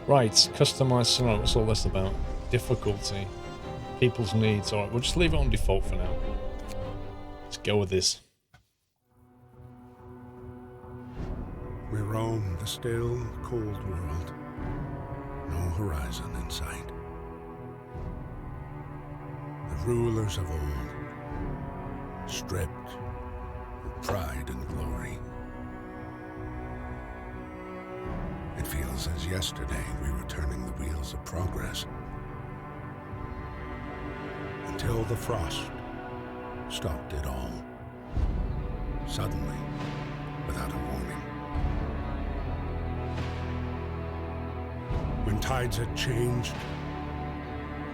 Right, customize scenario. What's all this about? Difficulty. People's needs. Alright, we'll just leave it on default for now. Let's go with this. We roam the still, cold world. No horizon in sight. The rulers of old, stripped of pride and glory. It feels as yesterday we were turning the wheels of progress. Until the frost stopped it all. Suddenly, without a warning. When tides had changed,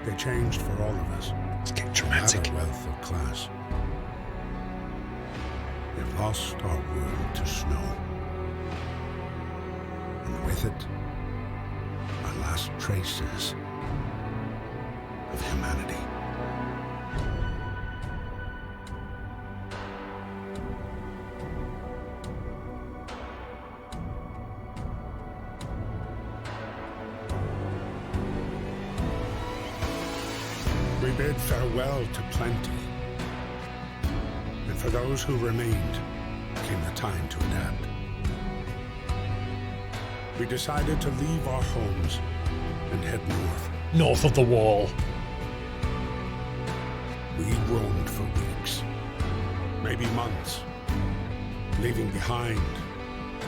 they changed for all of us. It's getting dramatic. Not a wealth of class. We've lost our world to snow. And with it, our last traces of humanity. We bid farewell to plenty. And for those who remained, came the time to adapt. We decided to leave our homes and head north. North of the wall. We roamed for weeks, maybe months, leaving behind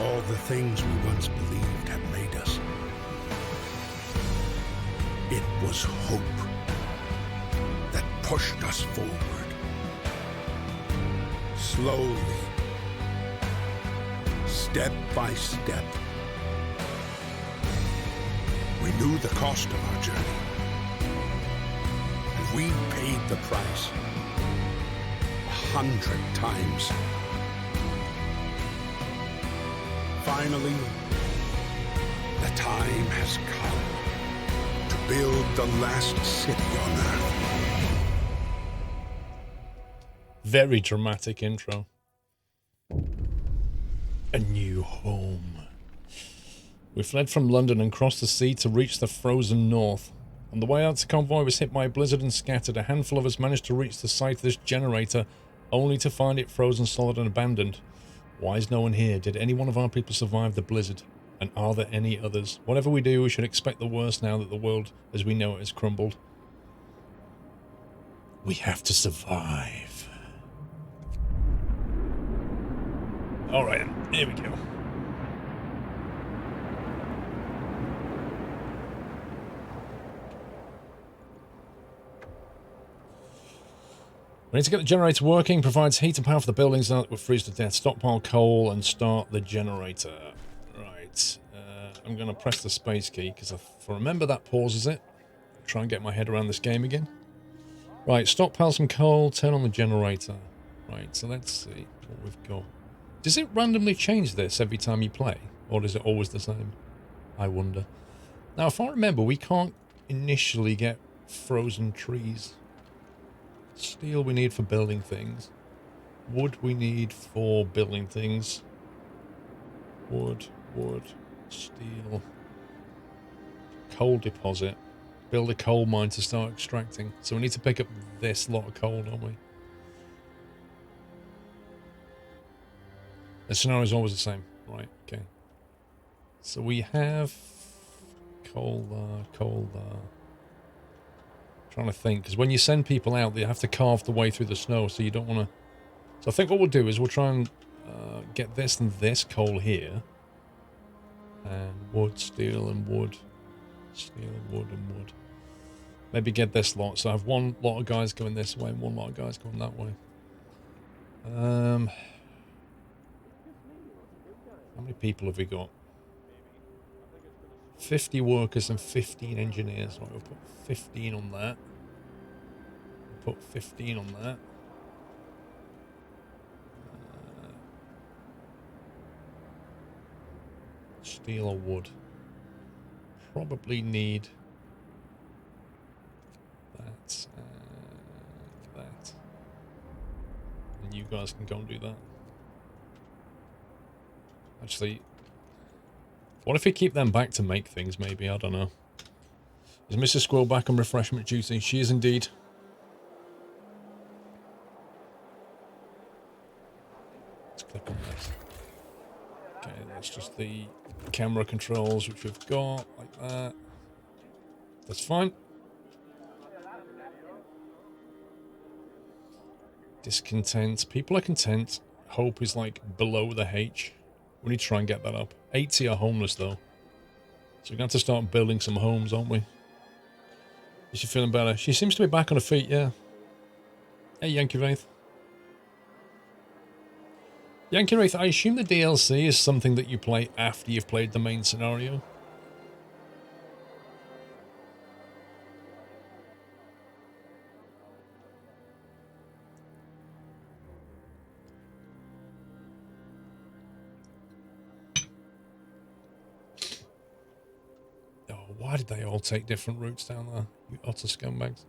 all the things we once believed had made us. It was hope that pushed us forward. Slowly, step by step. We knew the cost of our journey, and we paid the price 100 times. Finally, the time has come to build the last city on Earth. Very dramatic intro. A new home. We fled from London and crossed the sea to reach the frozen north. On the way out, the convoy was hit by a blizzard and scattered. A handful of us managed to reach the site of this generator, only to find it frozen solid and abandoned. Why is no one here? Did any one of our people survive the blizzard? And are there any others? Whatever we do, we should expect the worst now that the world as we know it has crumbled. We have to survive. Alright, here we go. We need to get the generator working, provides heat and power for the buildings that will freeze to death. Stockpile coal and start the generator. Right. I'm going to press the space key because if I remember that pauses it. Try and get my head around this game again. Right, stockpile some coal, turn on the generator. Right, so let's see what we've got. Does it randomly change this every time you play? Or is it always the same? I wonder. Now, if I remember, we can't initially get frozen trees. Steel we need for building things. Wood we need for building things. Wood, steel. Coal deposit. Build a coal mine to start extracting. So we need to pick up this lot of coal, don't we? The scenario is always the same. Right, okay. So we have coal there, coal there. Trying to think, because when you send people out, they have to carve the way through the snow, so you don't want to... So I think what we'll do is we'll try and get this and this coal here. And wood, steel and wood. Steel, wood and wood. Maybe get this lot, so I have one lot of guys going this way and one lot of guys going that way. How many people have we got? 50 workers and 15 engineers. Right, we'll put 15 on that. We'll put 15 on that. Steel or wood. Probably need that and that. And you guys can go and do that. Actually, What if we keep them back to make things, maybe? I don't know. Is Mrs. Squirrel back on refreshment duty? She is indeed. Let's click on that. Okay, that's just the camera controls, which we've got, like that. That's fine. Discontent. People are content. Hope is like below the H. We need to try and get that up. 80 are homeless though. So we're going to have to start building some homes, aren't we? Is she feeling better? She seems to be back on her feet, yeah. Hey, Yankee Wraith. Yankee Wraith, I assume the DLC is something that you play after you've played the main scenario. Why did they all take different routes down there, you utter scumbags?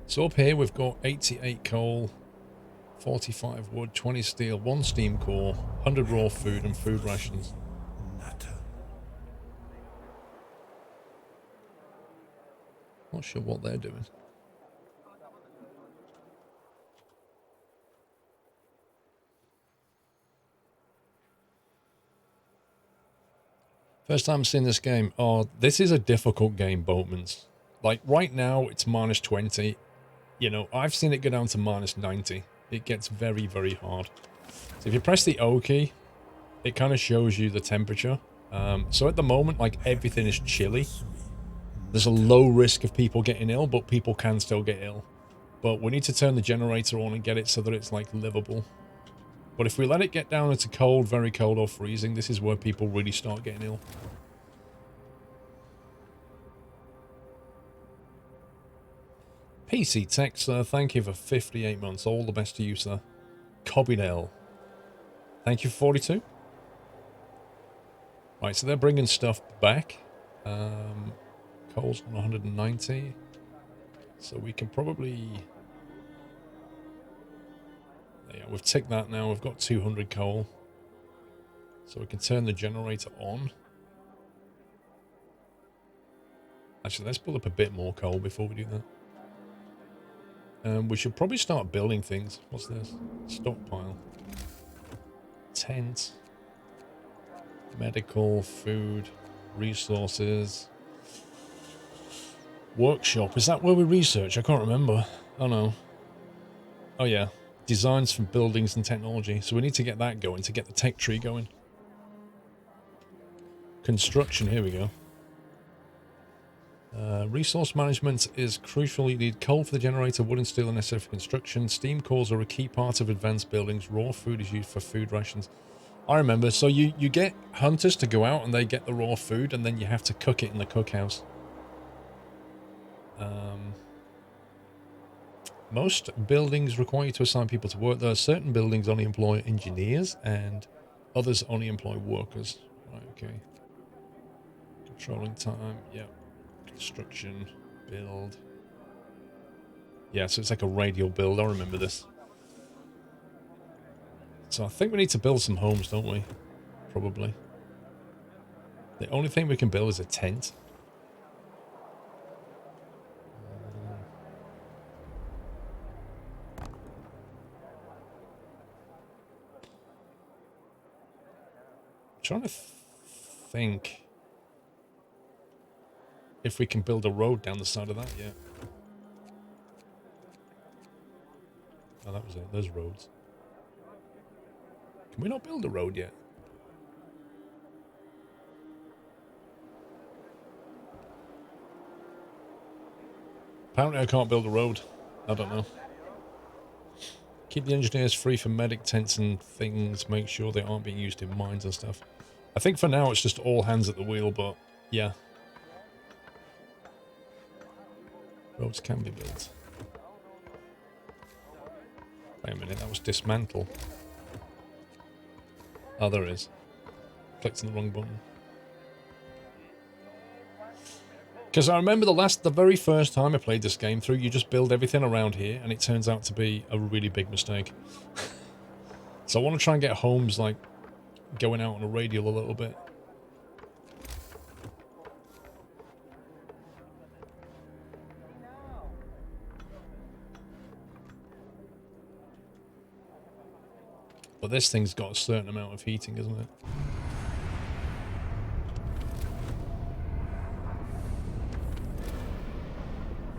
So up here we've got 88 coal, 45 wood, 20 steel, 1 steam core, 100 raw food and food rations. Not sure what they're doing. First time seeing this game. Oh, this is a difficult game, Boatmans. Like, right now, it's minus 20. You know, I've seen it go down to minus 90. It gets very, very hard. So if you press the O key, it kind of shows you the temperature. So at the moment, like, everything is chilly. There's a low risk of people getting ill, but people can still get ill. But we need to turn the generator on and get it so that it's, like, livable. But if we let it get down into cold, very cold or freezing, this is where people really start getting ill. PC Tech, sir, thank you for 58 months. All the best to you, sir. Cobbydale, thank you for 42. Right, so they're bringing stuff back. Coal's on 190. So we can probably... Yeah, we've ticked that now. We've got 200 coal. So we can turn the generator on. Actually, let's build up a bit more coal before we do that. We should probably start building things. What's this? Stockpile. Tent. Medical, food, resources. Workshop. Is that where we research? I can't remember. Oh no. Oh yeah. Designs for buildings and technology. So we need to get that going to get the tech tree going. Construction. Here we go. Resource management is crucial. You need coal for the generator, wood and steel are necessary for construction. Steam cores are a key part of advanced buildings. Raw food is used for food rations. I remember. So you get hunters to go out and they get the raw food and then you have to cook it in the cookhouse. Most buildings require you to assign people to work there. Certain buildings only employ engineers and others only employ workers. Right, okay. Controlling time, yeah. Construction, build. Yeah, so it's like a radial build. I remember this. So I think we need to build some homes, don't we? Probably. The only thing we can build is a tent. Trying to think if we can build a road down the side of that yet. Oh, that was it. There's roads. Can we not build a road yet? Apparently I can't build a road. I don't know. Keep the engineers free from medic tents and things. Make sure they aren't being used in mines and stuff. I think for now it's just all hands at the wheel, but yeah. Roads can be built. Wait a minute, that was dismantle. Oh, there is. Clicked on the wrong button. Because I remember the very first time I played this game through, you just build everything around here, and it turns out to be a really big mistake. So I want to try and get homes, like, going out on a radial a little bit. But this thing's got a certain amount of heating, isn't it?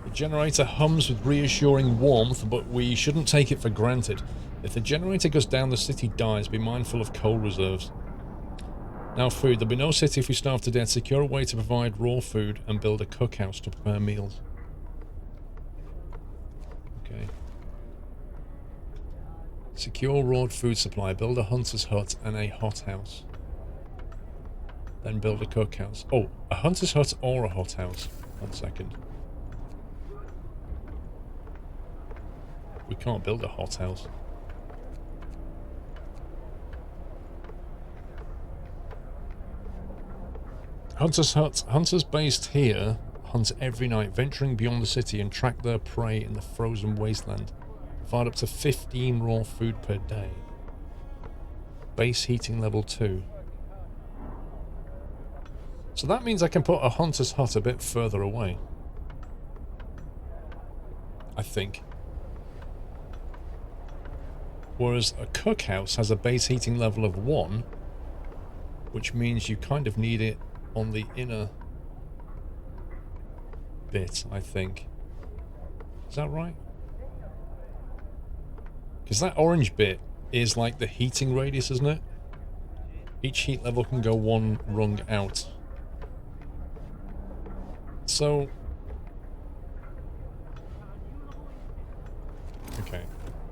The generator hums with reassuring warmth, but we shouldn't take it for granted. If the generator goes down, the city dies. Be mindful of coal reserves. Now food. There'll be no city if we starve to death. Secure a way to provide raw food and build a cookhouse to prepare meals. Okay. Secure raw food supply. Build a hunter's hut and a hothouse. Then build a cookhouse. Oh, a hunter's hut or a hothouse. 1 second. We can't build a hothouse. Hunter's hut. Hunters based here hunt every night, venturing beyond the city and track their prey in the frozen wasteland. Provide up to 15 raw food per day. Base heating level 2. So that means I can put a hunter's hut a bit further away. I think. Whereas a cookhouse has a base heating level of 1, which means you kind of need it on the inner bit, I think. Is that right? Because that orange bit is like the heating radius, isn't it? Each heat level can go 1 rung out. So... okay.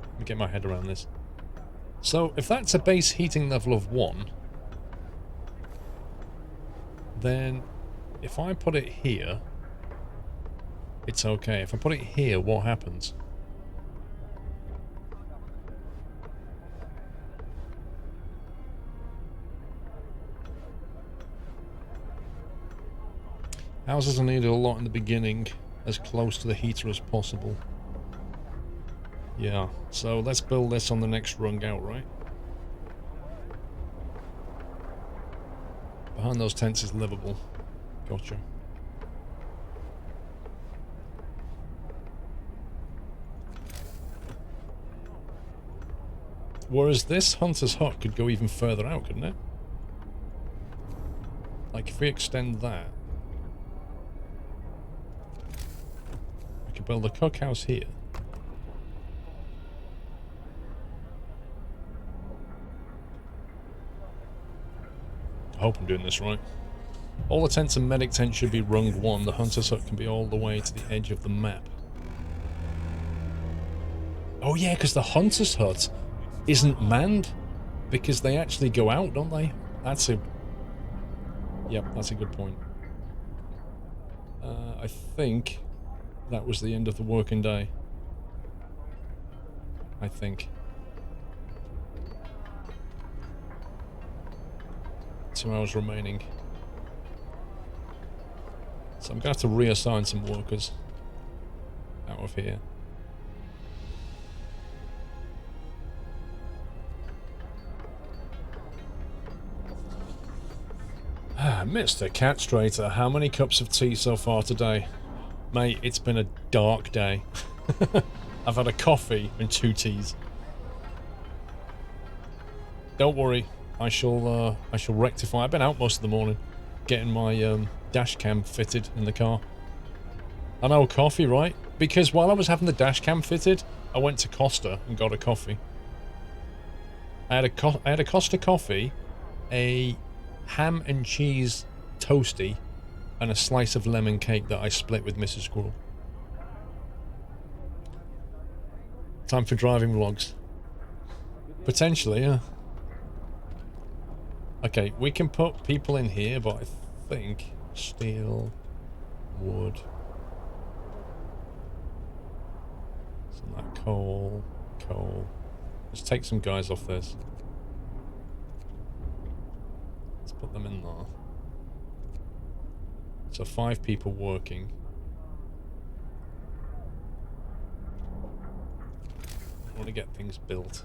Let me get my head around this. So, if that's a base heating level of 1, then if I put it here, it's okay. If I put it here, what happens? Houses are needed a lot in the beginning, as close to the heater as possible. Yeah, so let's build this on the next rung out, right? Behind those tents is livable. Gotcha. Whereas this hunter's hut could go even further out, couldn't it? Like if we extend that, we could build a cookhouse here. I hope I'm doing this right. All the tents and medic tents should be rung 1. The hunter's hut can be all the way to the edge of the map. Oh yeah, because the hunter's hut isn't manned. Because they actually go out, don't they? That's a... yep, that's a good point. I think that was the end of the working day. I think. 2 hours remaining. So I'm going to have to reassign some workers out of here. Mr. Catstrator, how many cups of tea so far today? Mate, it's been a dark day. I've had a coffee and 2 teas. Don't worry, I shall rectify. I've been out most of the morning, getting my dash cam fitted in the car. I know, coffee, right? Because while I was having the dash cam fitted, I went to Costa and got a coffee. I had a Costa coffee, a ham and cheese toasty, and a slice of lemon cake that I split with Mrs. Squirrel. Time for driving vlogs. Potentially, yeah. Okay, we can put people in here, but I think steel, wood, some of that coal. Let's take some guys off this. Let's put them in there. So 5 people working. I want to get things built.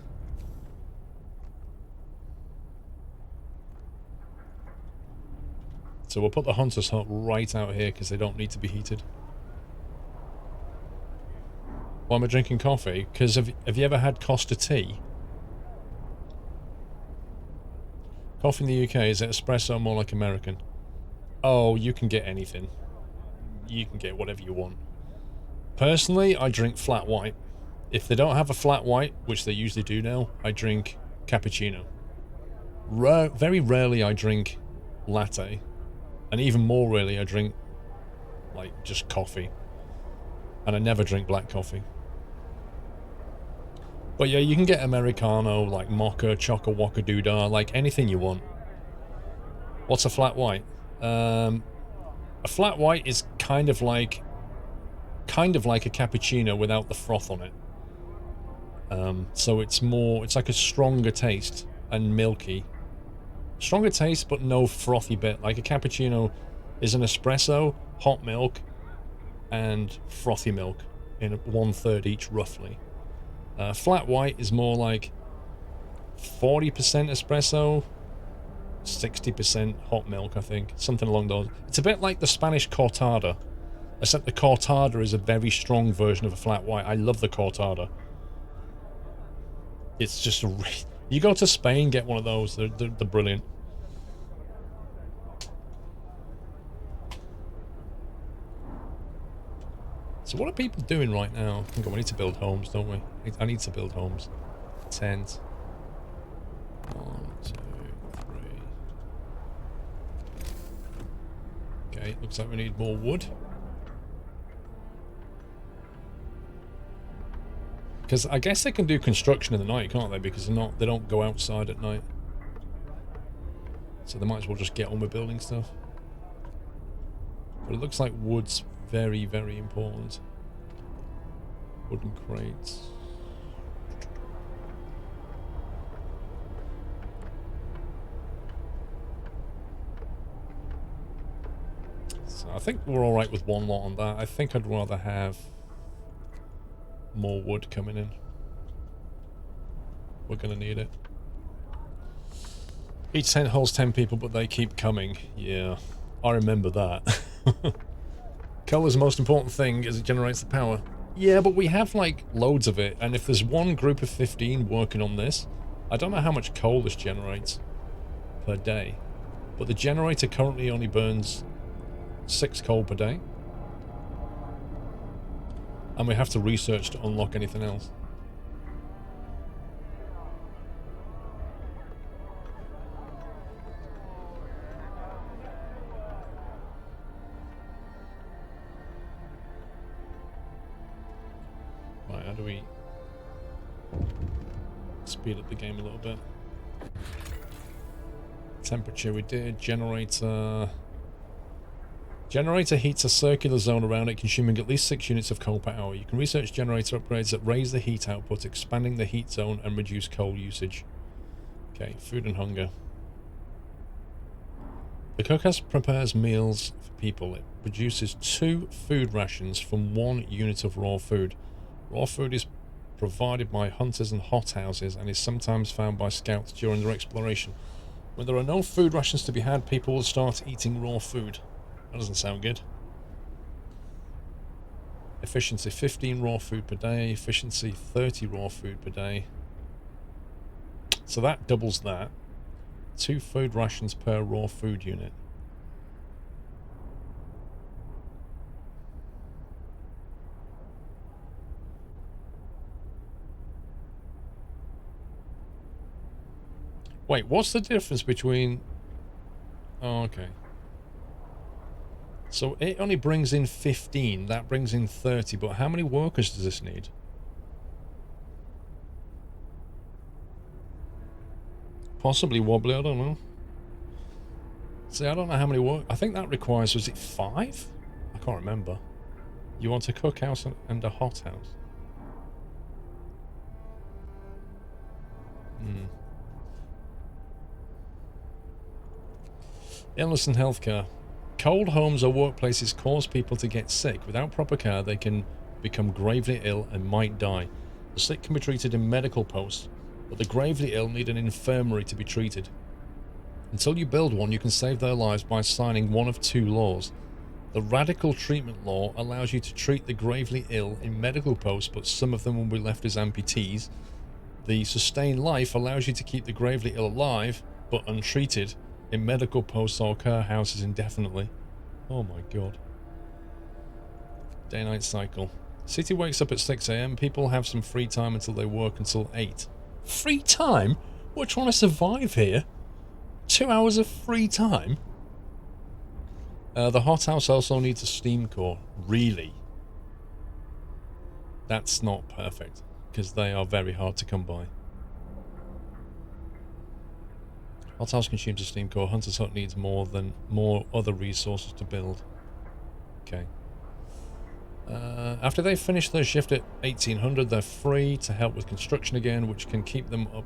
So we'll put the hunter's hut right out here because they don't need to be heated. Why am I drinking coffee? Because have you ever had Costa tea? Coffee in the UK, is it espresso, more like American? Oh, you can get anything. You can get whatever you want. Personally, I drink flat white. If they don't have a flat white, which they usually do now, I drink cappuccino. Very rarely I drink latte. And even more rarely I drink, like, just coffee. And I never drink black coffee. But yeah, you can get Americano, like mocha, choco waka doodah, like anything you want. What's a flat white? A flat white is kind of like a cappuccino without the froth on it. So it's like a stronger taste and milky. Stronger taste, but no frothy bit. Like a cappuccino is an espresso, hot milk, and frothy milk in 1/3 each, roughly. Flat white is more like 40% espresso, 60% hot milk, I think. Something along those. It's a bit like the Spanish cortada, except the cortada is a very strong version of a flat white. I love the cortada. It's just a... You go to Spain, get one of those. They're brilliant. So what are people doing right now? I think we need to build homes, don't we? I need to build homes. Tent. 1, 2, 3. Okay, looks like we need more wood. Because I guess they can do construction in the night, can't they? Because they don't go outside at night. So they might as well just get on with building stuff. But it looks like wood's very, very important. Wooden crates. So I think we're alright with one lot on that. I think I'd rather have more wood coming in. We're gonna need it. Each tent holds 10 people, but they keep coming. Yeah, I remember that. Coal is the most important thing as it generates the power. Yeah, but we have like loads of it, and if there's one group of 15 working on this, I don't know how much coal this generates per day, but the generator currently only burns 6 coal per day. And we have to research to unlock anything else. Right, how do we speed up the game a little bit? Temperature we did. Generator... Generator heats a circular zone around it, consuming at least 6 units of coal per hour. You can research generator upgrades that raise the heat output, expanding the heat zone and reduce coal usage. Okay, food and hunger. The cookhouse prepares meals for people. It produces 2 food rations from 1 unit of raw food. Raw food is provided by hunters and hothouses and is sometimes found by scouts during their exploration. When there are no food rations to be had, people will start eating raw food. That doesn't sound good. Efficiency 15 raw food per day. Efficiency 30 raw food per day. So that doubles that. 2 food rations per raw food unit. Wait, what's the difference between... Oh, okay. So it only brings in 15, that brings in 30, but how many workers does this need? Possibly wobbly, I don't know. See, I don't know how many work... I think that requires, was it 5? I can't remember. You want a cookhouse and a hothouse? Illness and healthcare. Cold homes or workplaces cause people to get sick. Without proper care, they can become gravely ill and might die. The sick can be treated in medical posts, but the gravely ill need an infirmary to be treated. Until you build one, you can save their lives by signing one of two laws. The radical treatment law allows you to treat the gravely ill in medical posts, but some of them will be left as amputees. The sustain life allows you to keep the gravely ill alive, but untreated, in medical posts or care houses indefinitely. Oh my god. Day-night cycle. City wakes up at 6 AM. People have some free time until they work until 8. Free time? We're trying to survive here. 2 hours of free time? The hothouse also needs a steam core. Really? That's not perfect, because they are very hard to come by. Hothouse consumes a steam core. Hunter's Hut needs more other resources to build. Okay. After they finish their shift at 1800, they're free to help with construction again, which can keep them up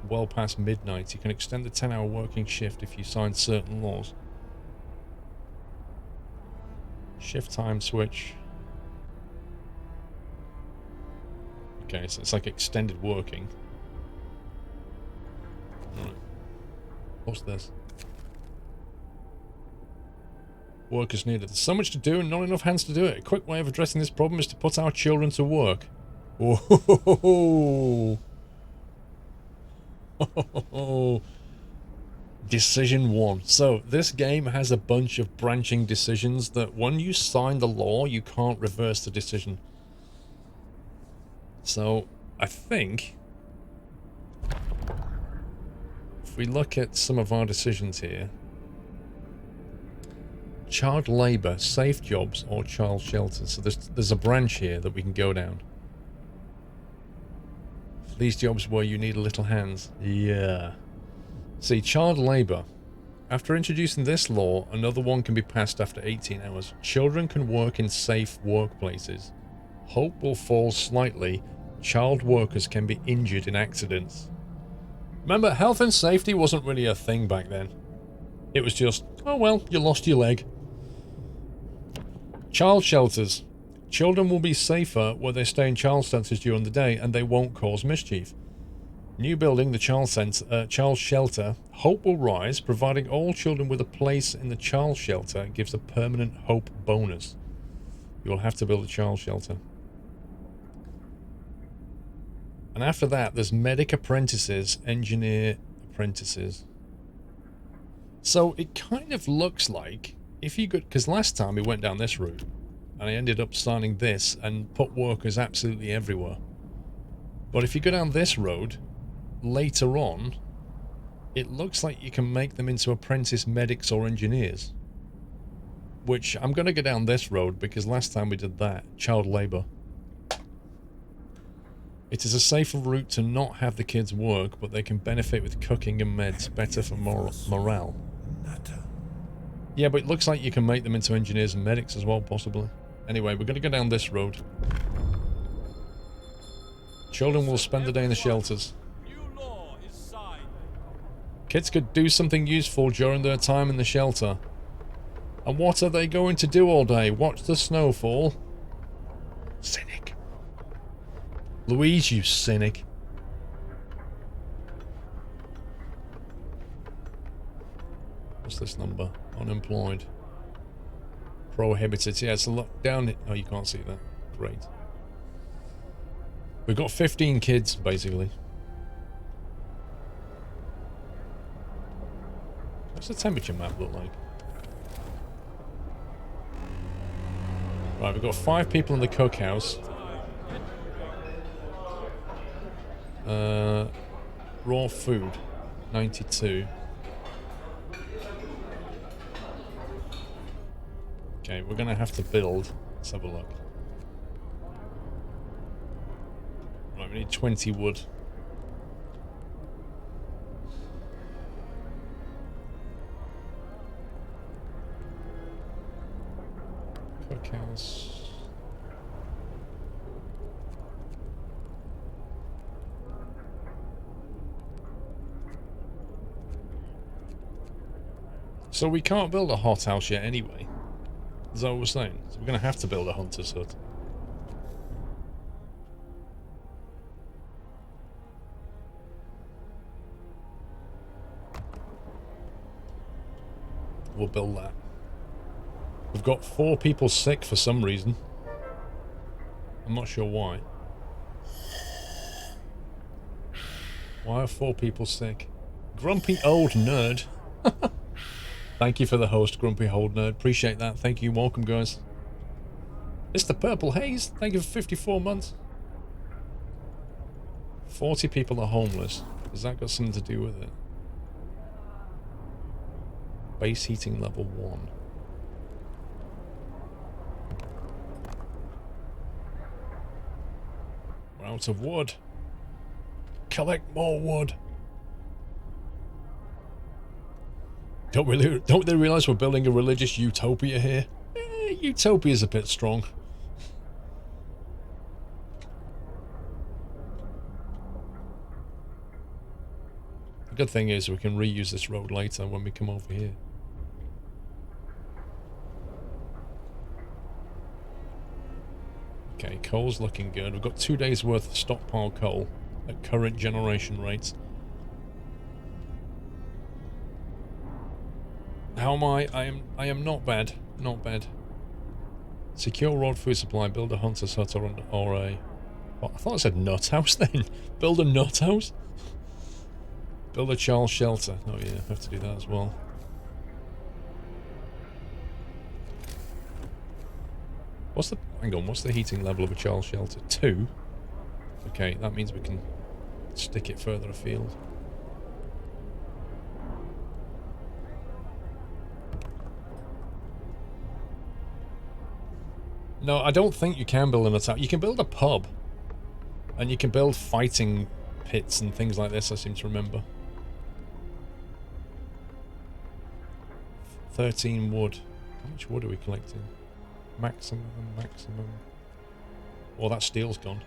well past midnight. You can extend the 10-hour working shift if you sign certain laws. Shift time switch. Okay, so it's like extended working. Right. What's this? Work is needed. There's so much to do and not enough hands to do it. A quick way of addressing this problem is to put our children to work. Oh. Decision 1. So, this game has a bunch of branching decisions that when you sign the law, you can't reverse the decision. So, I think if we look at some of our decisions here, child labour, safe jobs, or child shelters. So there's a branch here that we can go down. These jobs where you need little hands. Yeah. See, child labour. After introducing this law, another one can be passed after 18 hours. Children can work in safe workplaces. Hope will fall slightly. Child workers can be injured in accidents. Remember, health and safety wasn't really a thing back then. It was just, oh well, you lost your leg. Child shelters. Children will be safer where they stay in child centres during the day and they won't cause mischief. New building, the child shelter. Hope will rise, providing all children with a place in the child shelter gives a permanent hope bonus. You will have to build a child shelter. And after that, there's medic apprentices, engineer apprentices. So it kind of looks like, if you could, because last time we went down this route, and I ended up signing this and put workers absolutely everywhere. But if you go down this road, later on, it looks like you can make them into apprentice medics or engineers. Which, I'm going to go down this road, because last time we did that, child labour. It is a safer route to not have the kids work, but they can benefit with cooking and meds, better for morale. Yeah, but it looks like you can make them into engineers and medics as well, possibly. Anyway, we're going to go down this road. Children will spend the day in the shelters. Kids could do something useful during their time in the shelter. And what are they going to do all day? Watch the snow fall? Cynic. Louise, you cynic. What's this number? Unemployed. Prohibited. Yeah, it's a lot down. Oh, you can't see that. Great. We've got 15 kids, basically. What's the temperature map look like? Right, we've got 5 people in the cookhouse. Raw food, 92. Okay, we're gonna have to build. Let's have a look. Right, we need 20 wood. Cookhouse. So we can't build a hothouse yet anyway. Is that what we're saying? So we're going to have to build a hunter's hut. We'll build that. We've got 4 people sick for some reason. I'm not sure why. Why are 4 people sick? Grumpy old nerd. Thank you for the host, Grumpy old nerd. Appreciate that. Thank you. Welcome, guys. Mr. Purple Haze, thank you for 54 months. 40 people are homeless. Has that got something to do with it? Base heating level 1. We're out of wood. Collect more wood. Don't they realise we're building a religious utopia here? Utopia's a bit strong. The good thing is we can reuse this road later when we come over here. Okay, coal's looking good. We've got 2 days worth of stockpile coal at current generation rates. How am I? I am not bad. Not bad. Secure road food supply. Build a hunter's hut or a... Oh, I thought I said nut house then. Build a nut house? Build a child shelter. Oh yeah, I have to do that as well. What's the... Hang on, what's the heating level of a child shelter? 2? Okay, that means we can stick it further afield. No, I don't think you can build an attack. You can build a pub. And you can build fighting pits and things like this, I seem to remember. 13 wood. How much wood are we collecting? Maximum. Oh, that steel's gone.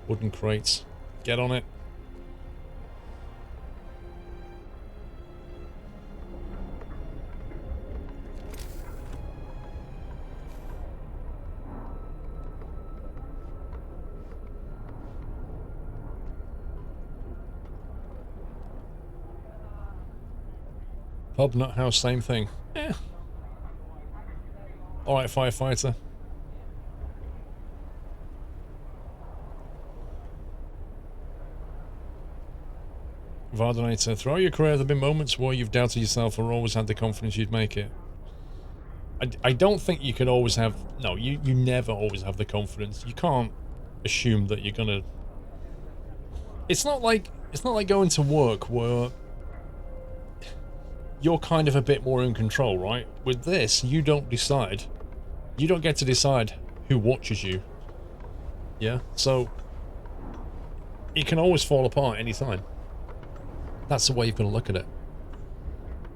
Wooden crates. Get on it. Pub, nut house, same thing. Yeah. Alright, firefighter. Vardonator, throughout your career there have been moments where you've doubted yourself or always had the confidence you'd make it. I don't think you can always have... No, you never always have the confidence. You can't assume that you're gonna... It's not like going to work where you're kind of a bit more in control, right? With this, you don't decide. You don't get to decide who watches you. Yeah? So, it can always fall apart any time. That's the way you've got to look at it.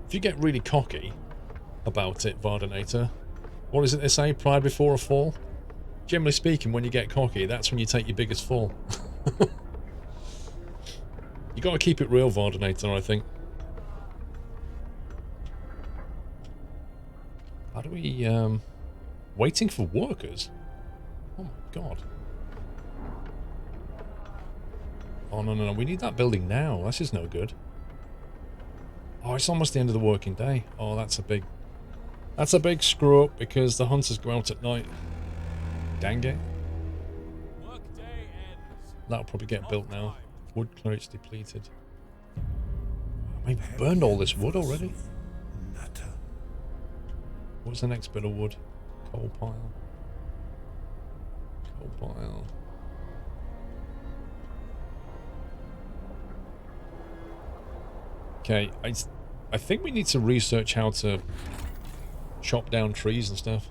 If you get really cocky about it, Vardonator, what is it they say? Pride before a fall? Generally speaking, when you get cocky, that's when you take your biggest fall. You got to keep it real, Vardonator, I think. How do we, waiting for workers? Oh my god. Oh, no, we need that building now. That's just no good. Oh, it's almost the end of the working day. Oh, that's a big screw up because the hunters go out at night. Dang it. That'll probably get built now. Wood crates depleted. We've burned all this wood already. What's the next bit of wood? Coal pile. Coal pile. Okay, I think we need to research how to chop down trees and stuff.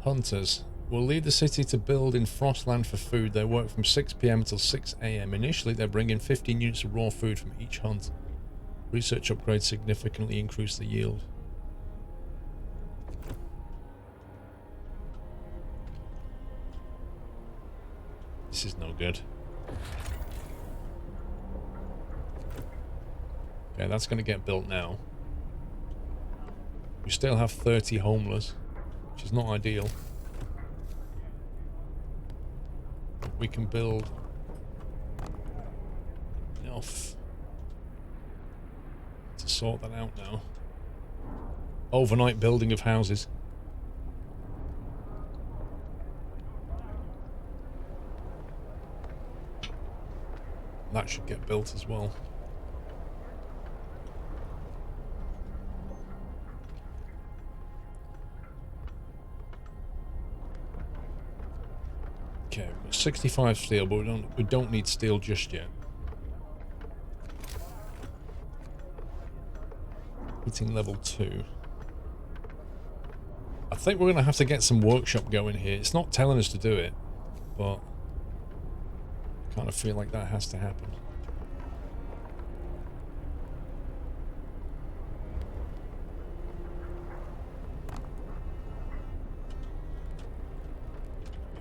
Hunters will leave the city to build in Frostland for food. They work from 6 PM until 6 AM. Initially, they bring in 15 units of raw food from each hunt. Research upgrades significantly increase the yield. This is no good. Okay, that's going to get built now. We still have 30 homeless, which is not ideal. We can build enough to sort that out now. Overnight building of houses. That should get built as well. Okay, we've got 65 steel, but we don't need steel just yet. Heating level 2. I think we're going to have to get some workshop going here. It's not telling us to do it, but I kind of feel like that has to happen.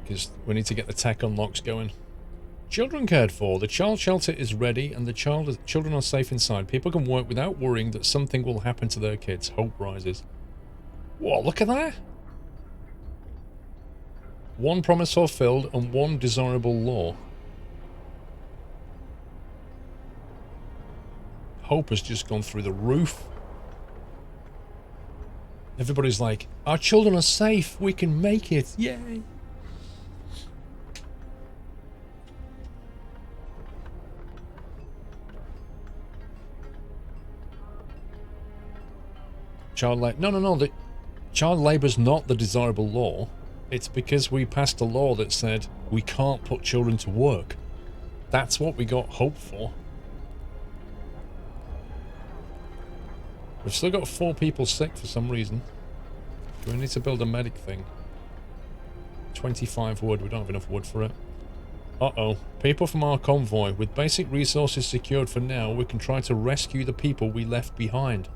Because we need to get the tech unlocks going. Children cared for. The child shelter is ready and the children are safe inside. People can work without worrying that something will happen to their kids. Hope rises. Whoa, look at that! One promise fulfilled and one desirable law. Hope has just gone through the roof. Everybody's like, our children are safe. We can make it. Yay! Child labor. No. The child labor's not the desirable law. It's because we passed a law that said we can't put children to work. That's what we got hope for. We've still got 4 people sick for some reason. Do we need to build a medic thing? 25 wood. We don't have enough wood for it. Uh-oh. People from our convoy. With basic resources secured for now, we can try to rescue the people we left behind.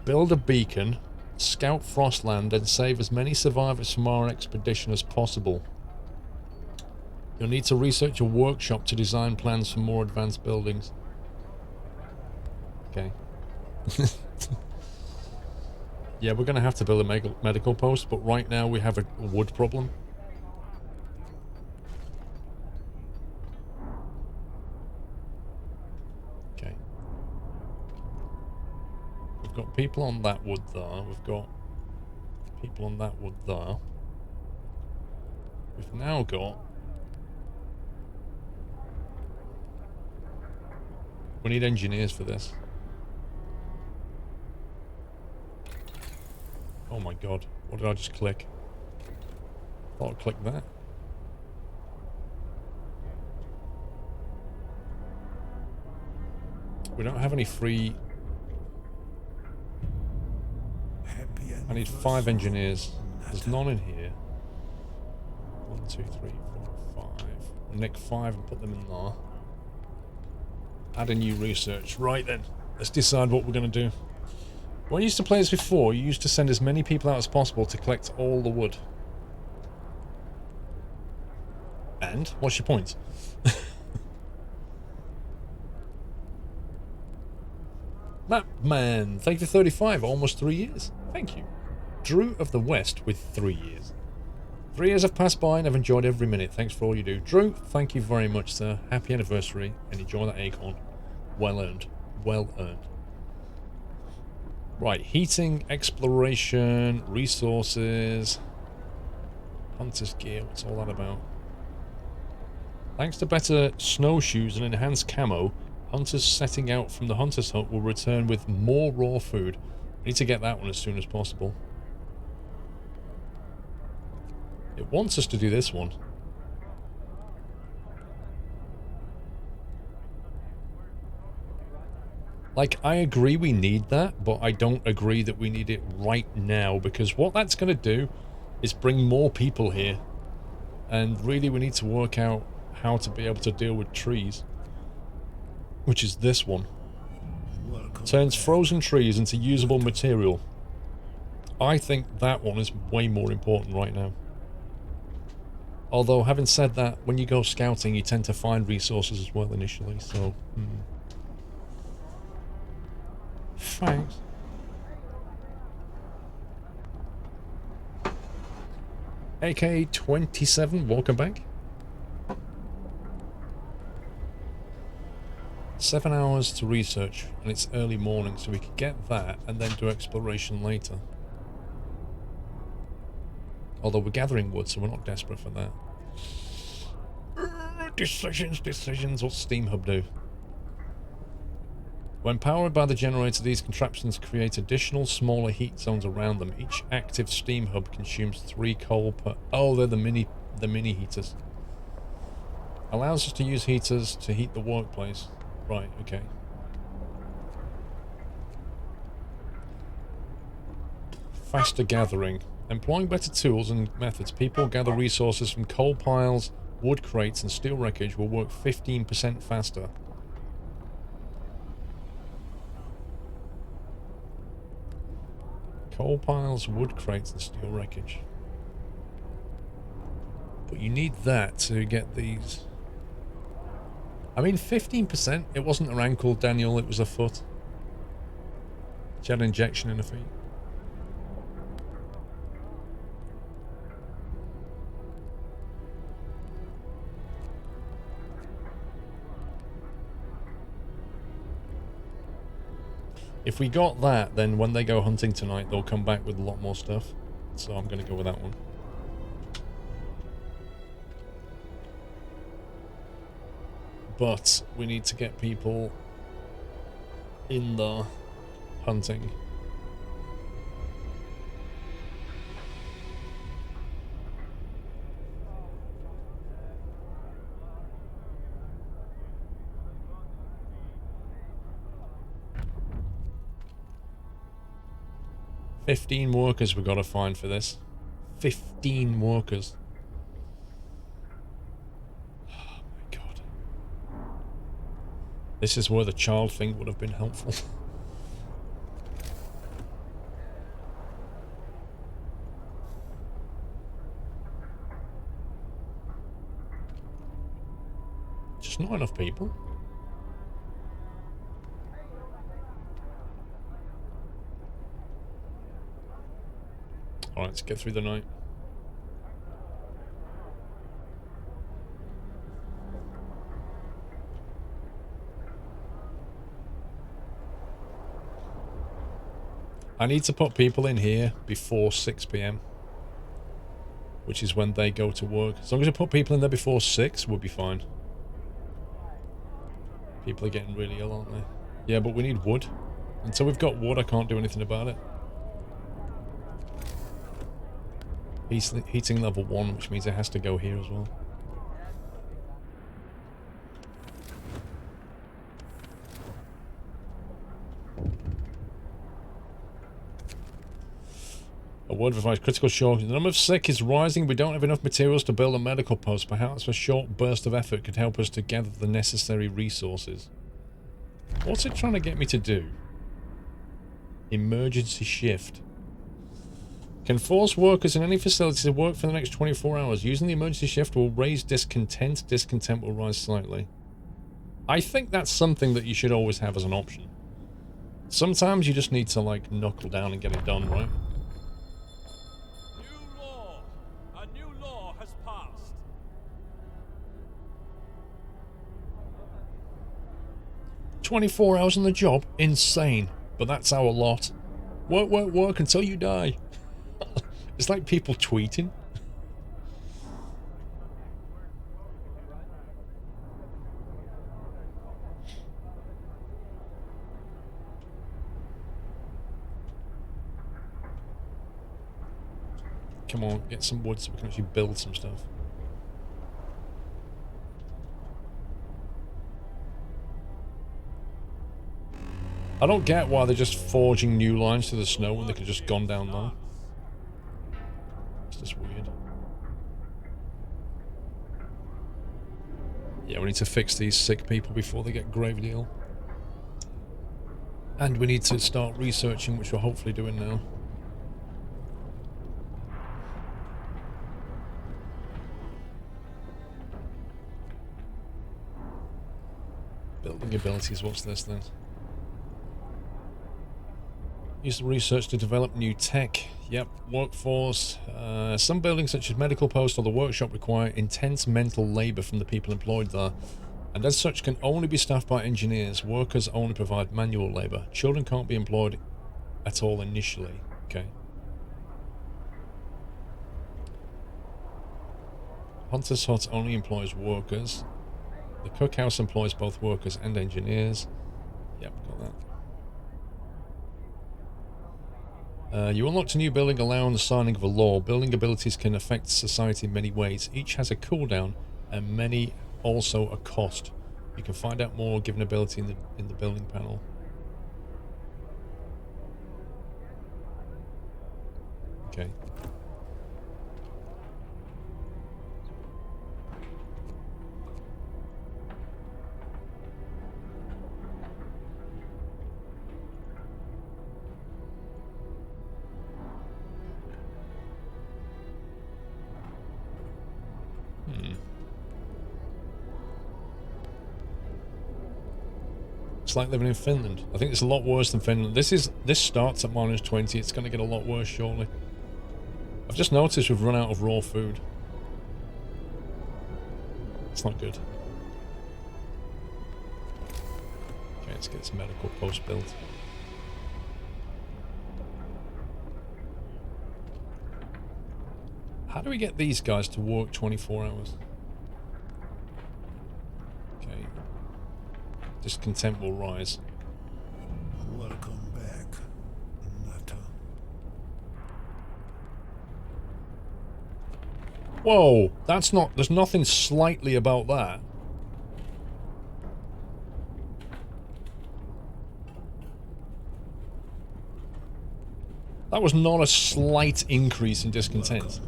Build a beacon, scout Frostland, and save as many survivors from our expedition as possible. You'll need to research a workshop to design plans for more advanced buildings. Okay. Yeah, we're going to have to build a medical post, but right now we have a wood problem. Okay. We've got people on that wood there. We've got people on that wood there. We've now got... We need engineers for this. Oh my god. What did I just click? I thought I clicked that. We don't have any free... I need 5 engineers. There's none in here. 1, 2, 3, 4, 5. We'll nick 5 and put them in there. Add a new research. Right then. Let's decide what we're going to do. When I used to play this before, you used to send as many people out as possible to collect all the wood. And? What's your point? Mapman, thank you for 35, almost 3 years. Thank you. Drew of the West with 3 years. 3 years have passed by and I've enjoyed every minute. Thanks for all you do. Drew, thank you very much, sir. Happy anniversary and enjoy that acorn. Well earned. Well earned. Right, heating, exploration, resources, hunter's gear, what's all that about? Thanks to better snowshoes and enhanced camo, hunters setting out from the hunter's hut will return with more raw food. We need to get that one as soon as possible. It wants us to do this one. Like, I agree we need that, but I don't agree that we need it right now, because what that's going to do is bring more people here. And really we need to work out how to be able to deal with trees. Which is this one. Turns frozen trees into usable material. I think that one is way more important right now. Although, having said that, when you go scouting, you tend to find resources as well initially, so... Thanks. AK-27, welcome back. 7 hours to research, and it's early morning, so we could get that and then do exploration later. Although we're gathering wood, so we're not desperate for that. Decisions. What's Steam Hub do? When powered by the generator, these contraptions create additional smaller heat zones around them. Each active Steam Hub consumes 3 coal per... Oh, they're the mini heaters. Allows us to use heaters to heat the workplace. Right, okay. Faster gathering. Employing better tools and methods, people gather resources from coal piles, wood crates, and steel wreckage will work 15% faster. Coal piles, wood crates, and steel wreckage. But you need that to get these. I mean, 15%. It wasn't her ankle, Daniel. It was her foot. She had an injection in her feet. If we got that, then when they go hunting tonight, they'll come back with a lot more stuff. So I'm going to go with that one. But we need to get people in the hunting. $15 workers we've got to find for this. 15 workers. Oh my god. This is where the child thing would have been helpful. Just not enough people. Alright, let's get through the night. I need to put people in here before 6 PM, which is when they go to work. As long as I put people in there before 6, we'll be fine. People are getting really ill, aren't they? Yeah, but we need wood. Until we've got wood, I can't do anything about it. Heating level 1, which means it has to go here as well. A word of advice, critical shortage. The number of sick is rising. We don't have enough materials to build a medical post. Perhaps a short burst of effort could help us to gather the necessary resources. What's it trying to get me to do? Emergency shift. Can force workers in any facility to work for the next 24 hours. Using the emergency shift will raise discontent. Discontent will rise slightly. I think that's something that you should always have as an option. Sometimes you just need to, like, knuckle down and get it done, right? New law. A new law has passed. 24 hours on the job? Insane. But that's our lot. Work, work, work until you die. It's like people tweeting. Come on, get some wood so we can actually build some stuff. I don't get why they're just forging new lines to the snow when they could have just gone down there. It's just weird. Yeah, we need to fix these sick people before they get gravely ill. And we need to start researching, which we're hopefully doing now. Building abilities, what's this then? Use the research to develop new tech. Yep, workforce. Some buildings such as medical post or the workshop require intense mental labour from the people employed there. and as such can only be staffed by engineers. Workers only provide manual labour. Children can't be employed at all initially. Okay. Hunter's Hut only employs workers. The cookhouse employs both workers and engineers. Yep, got that. You unlocked a new building allowing the signing of a law. Building abilities can affect society in many ways. Each has a cooldown and many also a cost. You can find out more given ability in the building panel. Okay. It's like living in Finland. I think it's a lot worse than Finland. This starts at -20. It's going to get a lot worse shortly. I've just noticed we've run out of raw food. It's not good. Okay, let's get this medical post built. How do we get these guys to work 24 hours? Okay. Discontent will rise. Welcome back, Nata. Whoa, that's not, there's nothing slightly about that. That was not a slight increase in discontent.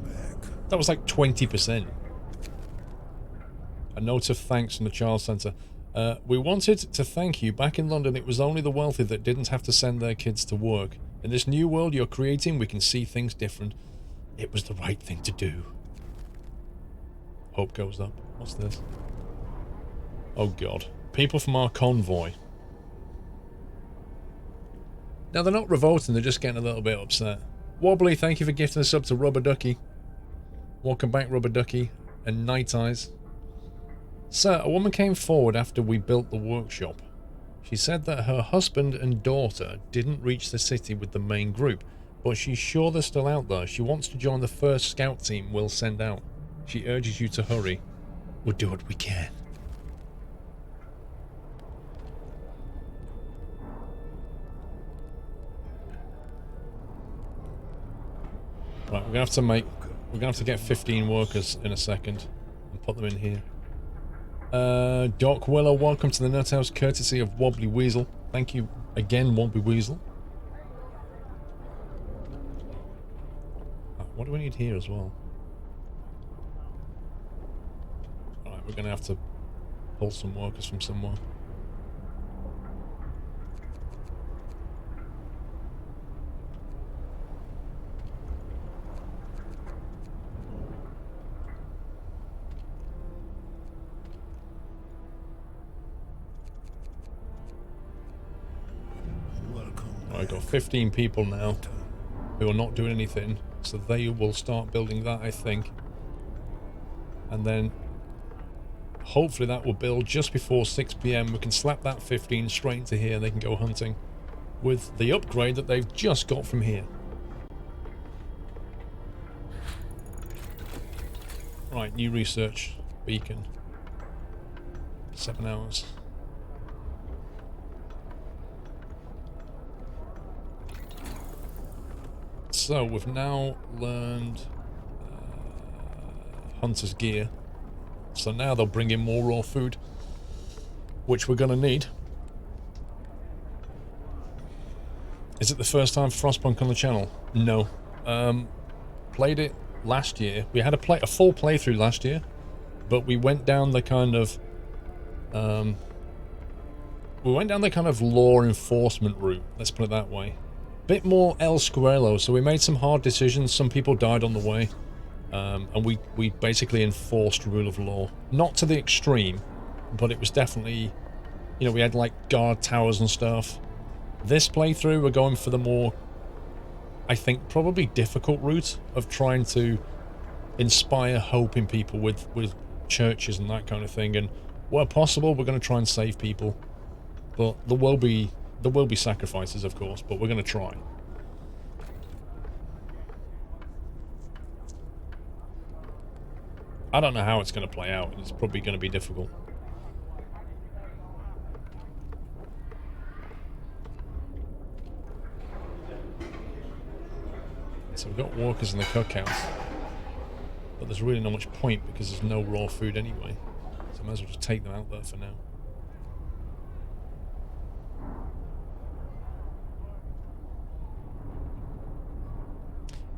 That was like 20%. A note of thanks from the Child Centre. We wanted to thank you. Back in London, it was only the wealthy that didn't have to send their kids to work. In this new world you're creating, we can see things different. It was the right thing to do. Hope goes up. What's this? Oh God. People from our convoy. Now they're not revolting, they're just getting a little bit upset. Wobbly, thank you for gifting us up to Rubber Ducky. Welcome back, Rubber Ducky and Night Eyes. Sir, a woman came forward after we built the workshop. She said that her husband and daughter didn't reach the city with the main group, but she's sure they're still out there. She wants to join the first scout team we'll send out. She urges you to hurry. We'll do what we can. Right, we're gonna have to get 15 workers in a second and put them in here. Doc Willow, welcome to the Nut House, courtesy of Wobbly Weasel. Thank you again, Wobbly Weasel. What do we need here as well? Alright, we're gonna have to pull some workers from somewhere. I've got 15 people now who are not doing anything, so they will start building that, I think. And then hopefully that will build just before 6 PM. We can slap that 15 straight into here and they can go hunting with the upgrade that they've just got from here. Right, new research beacon. 7 hours. So we've now learned hunter's gear. So now they'll bring in more raw food, which we're going to need. Is it the first time Frostpunk on the channel? No. Played it last year. We had a full playthrough last year, but we went down the kind of law enforcement route. Let's put it that way. Bit more El Squirrelo, so we made some hard decisions. Some people died on the way, and we basically enforced rule of law. Not to the extreme, but it was definitely, you know, we had like guard towers and stuff. This playthrough, we're going for the more, I think, probably difficult route of trying to inspire hope in people with churches and that kind of thing, and Where possible, we're going to try and save people. But there will be sacrifices, of course, but we're going to try. I don't know how it's going to play out. It's probably going to be difficult. So we've got workers in the cookhouse. But there's really not much point because there's no raw food anyway. So I might as well just take them out there for now.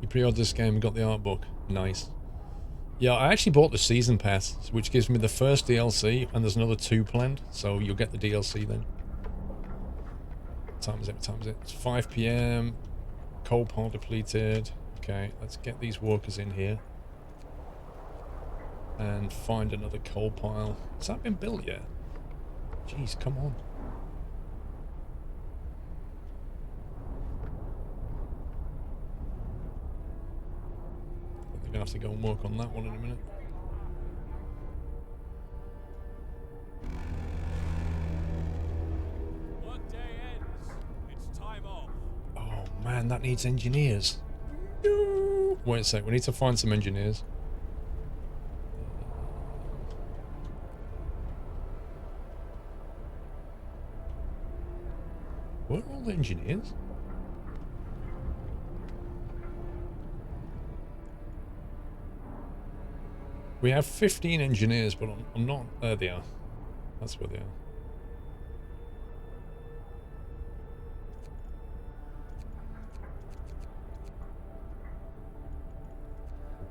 You pre-ordered this game and got the art book. Nice. Yeah, I actually bought the season pass, which gives me the first DLC, and there's another 2 planned, so you'll get the DLC then. What time is it? What time is it? It's 5 PM. Coal pile depleted. Okay, let's get these workers in here. And find another coal pile. Has that been built yet? Jeez, come on. They're going to have to go and work on that one in a minute. Work day ends. It's time off. Oh man, that needs engineers. Wait a sec, we need to find some engineers. Where are all the engineers? We have 15 engineers, but I'm not... There they are. That's where they are.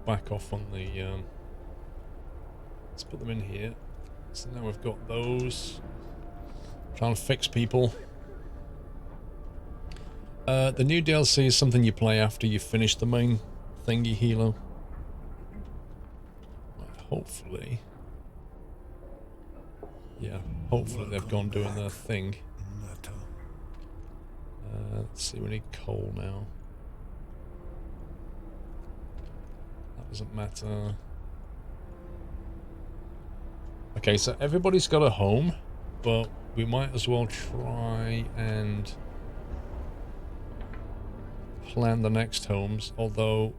Back off on the... let's put them in here. So now we've got those. Trying to fix people. The new DLC is something you play after you finish the main thingy, Hilo. Hopefully. Yeah, hopefully they've gone doing their thing. Let's see, we need coal now. That doesn't matter. Okay, so everybody's got a home, but we might as well try and plan the next homes, although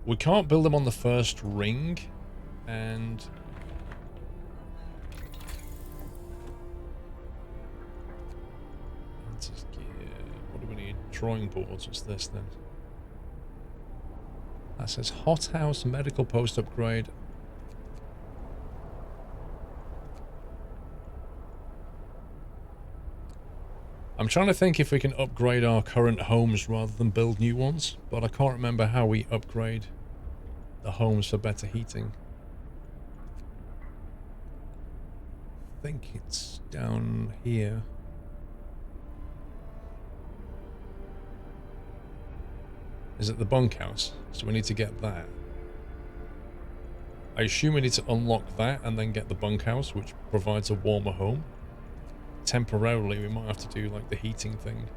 we can't build them on the first ring, and let's just get, what do we need? Drawing boards. What's this then? That says hothouse medical post upgrade. I'm trying to think if we can upgrade our current homes rather than build new ones, but I can't remember how we upgrade the homes for better heating. I think it's down here. Is it the bunkhouse? So we need to get that. I assume we need to unlock that and then get the bunkhouse, which provides a warmer home. Temporarily, we might have to do like the heating thing.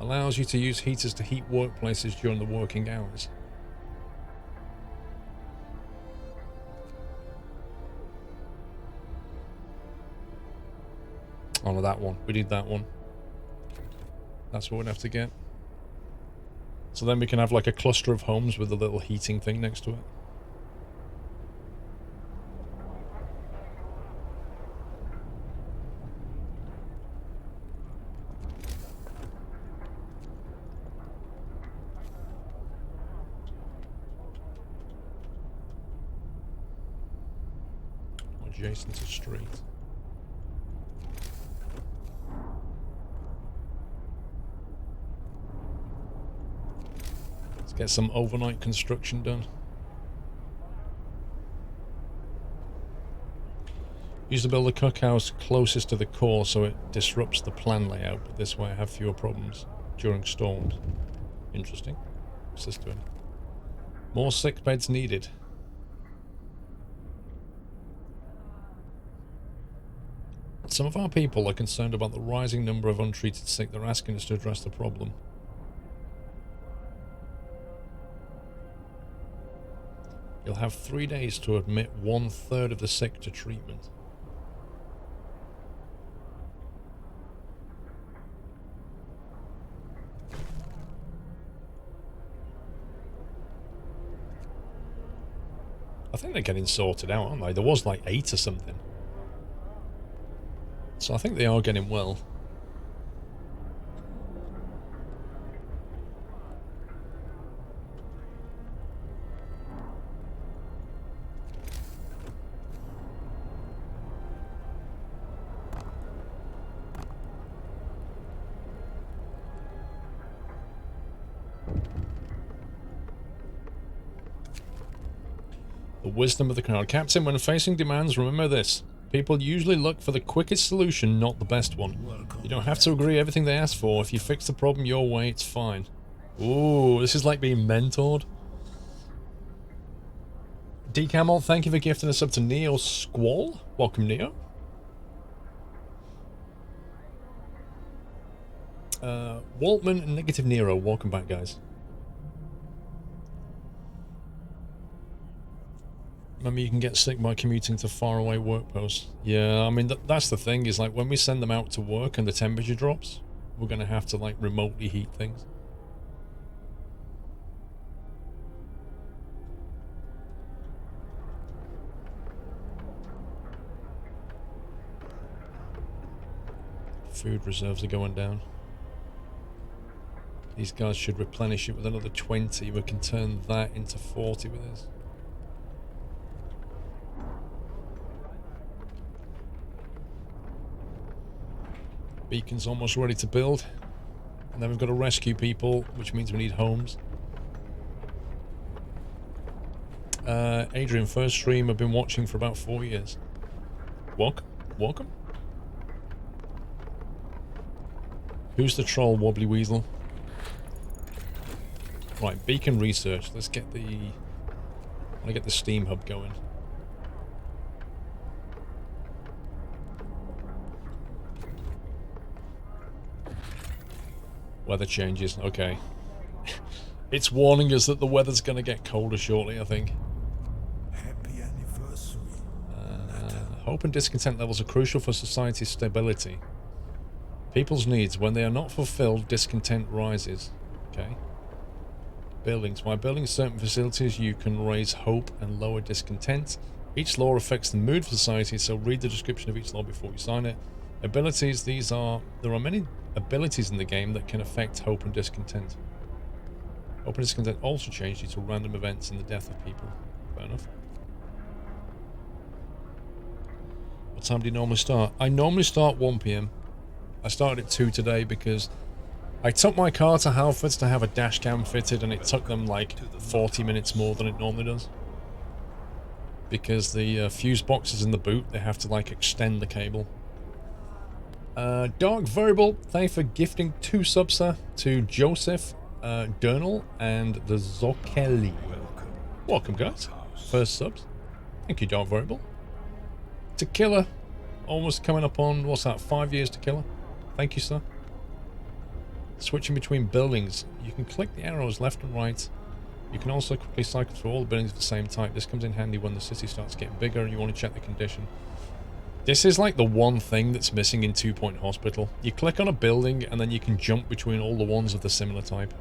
Allows you to use heaters to heat workplaces during the working hours. Oh, no, that one. We need that one. That's what we'd have to get. So then we can have like a cluster of homes with a little heating thing next to it. Adjacent to street. Let's get some overnight construction done. Use to build the cookhouse closest to the core so it disrupts the plan layout, but this way I have fewer problems during storms. Interesting. What's this doing? More sick beds needed. Some of our people are concerned about the rising number of untreated sick. They're asking us to address the problem. You'll have 3 days to admit 1/3 of the sick to treatment. I think they're getting sorted out, aren't they? There was like 8 or something. So I think they are getting well. The wisdom of the crowd. Captain, when facing demands, remember this. People usually look for the quickest solution, not the best one. You don't have to agree everything they ask for. If you fix the problem your way, it's fine. Ooh, this is like being mentored. D Camel, thank you for gifting us up to Neo Squall. Welcome, Neo. Waltman and Negative Nero, welcome back, guys. Remember, you can get sick by commuting to faraway work posts. Yeah, I mean, that's the thing, is like when we send them out to work and the temperature drops, we're going to have to like remotely heat things. Food reserves are going down. These guys should replenish it with another 20. We can turn that into 40 with this. Beacon's almost ready to build. And then we've got to rescue people, which means we need homes. Adrian, first stream I've been watching for about 4 years. Welcome. Who's the troll, Wobbly Weasel? Right, beacon research. Let's get the... I want to get the steam hub going. Weather changes, okay. It's warning us that the weather's going to get colder shortly, I think. Happy anniversary. Hope and discontent levels are crucial for society's stability. People's needs, when they are not fulfilled, discontent rises. Okay. Buildings. By building certain facilities, you can raise hope and lower discontent. Each law affects the mood of society, so read the description of each law before you sign it. Abilities, there are many abilities in the game that can affect hope and discontent. Hope and discontent also change due to random events and the death of people. Fair enough. What time do you normally start? I normally start 1 PM. I started at 2 today because I took my car to Halfords to have a dash cam fitted and it took them like 40 minutes more than it normally does. Because the fuse boxes in the boot, they have to like extend the cable. Dark Variable, thank you for gifting 2 subs, sir, to Joseph, Dernal, and the Zokeli. Welcome, guys. First subs. Thank you, Dark Variable. To Killer, almost coming up on, what's that, 5 years to Killer. Thank you, sir. Switching between buildings. You can click the arrows left and right. You can also quickly cycle through all the buildings of the same type. This comes in handy when the city starts getting bigger and you want to check the condition. This is like the one thing that's missing in 2 Point Hospital. You click on a building and then you can jump between all the ones of the similar type.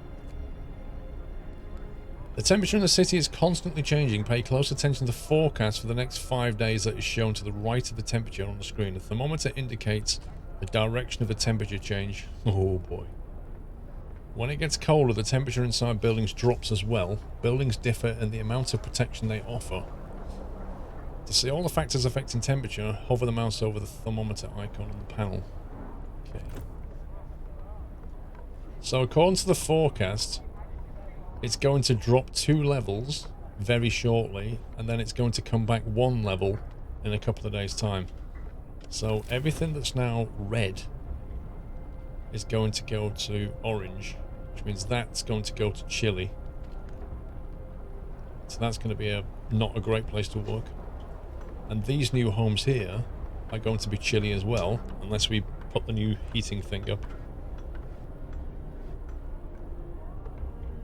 The temperature in the city is constantly changing. Pay close attention to the forecast for the next 5 days that is shown to the right of the temperature on the screen. The thermometer indicates the direction of the temperature change. Oh boy. When it gets colder, the temperature inside buildings drops as well. Buildings differ in the amount of protection they offer. To see all the factors affecting temperature, hover the mouse over the thermometer icon on the panel. Okay. So according to the forecast, it's going to drop 2 levels very shortly, and then it's going to come back 1 level in a couple of days' time. So everything that's now red is going to go to orange, which means that's going to go to chilly. So that's going to be not a great place to work. And these new homes here are going to be chilly as well, unless we put the new heating thing up.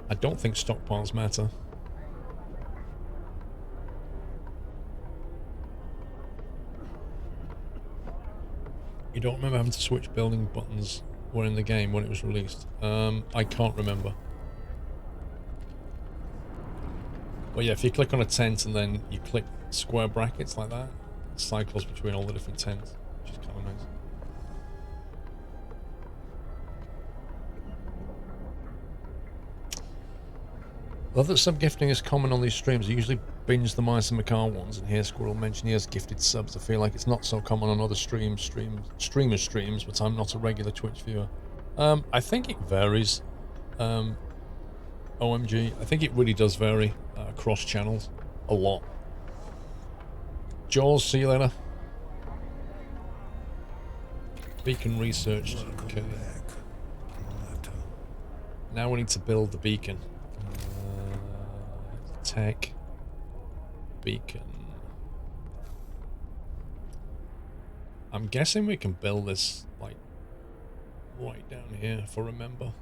I don't think stockpiles matter. You don't remember having to switch building buttons were in the game when it was released? I can't remember. Well, yeah, if you click on a tent and then you click square brackets like that, it cycles between all the different tents, which is kind of nice. Love that sub-gifting is common on these streams. I usually binge the Mice and Macar ones and hear Squirrel mention he has gifted subs. I feel like it's not so common on other streamers' streams, but I'm not a regular Twitch viewer. I think it varies. OMG, I think it really does vary across channels a lot. Jaws, see you later. Beacon researched. Okay. Now we need to build the beacon. Tech. Beacon. I'm guessing we can build this, like, right down here, if I remember.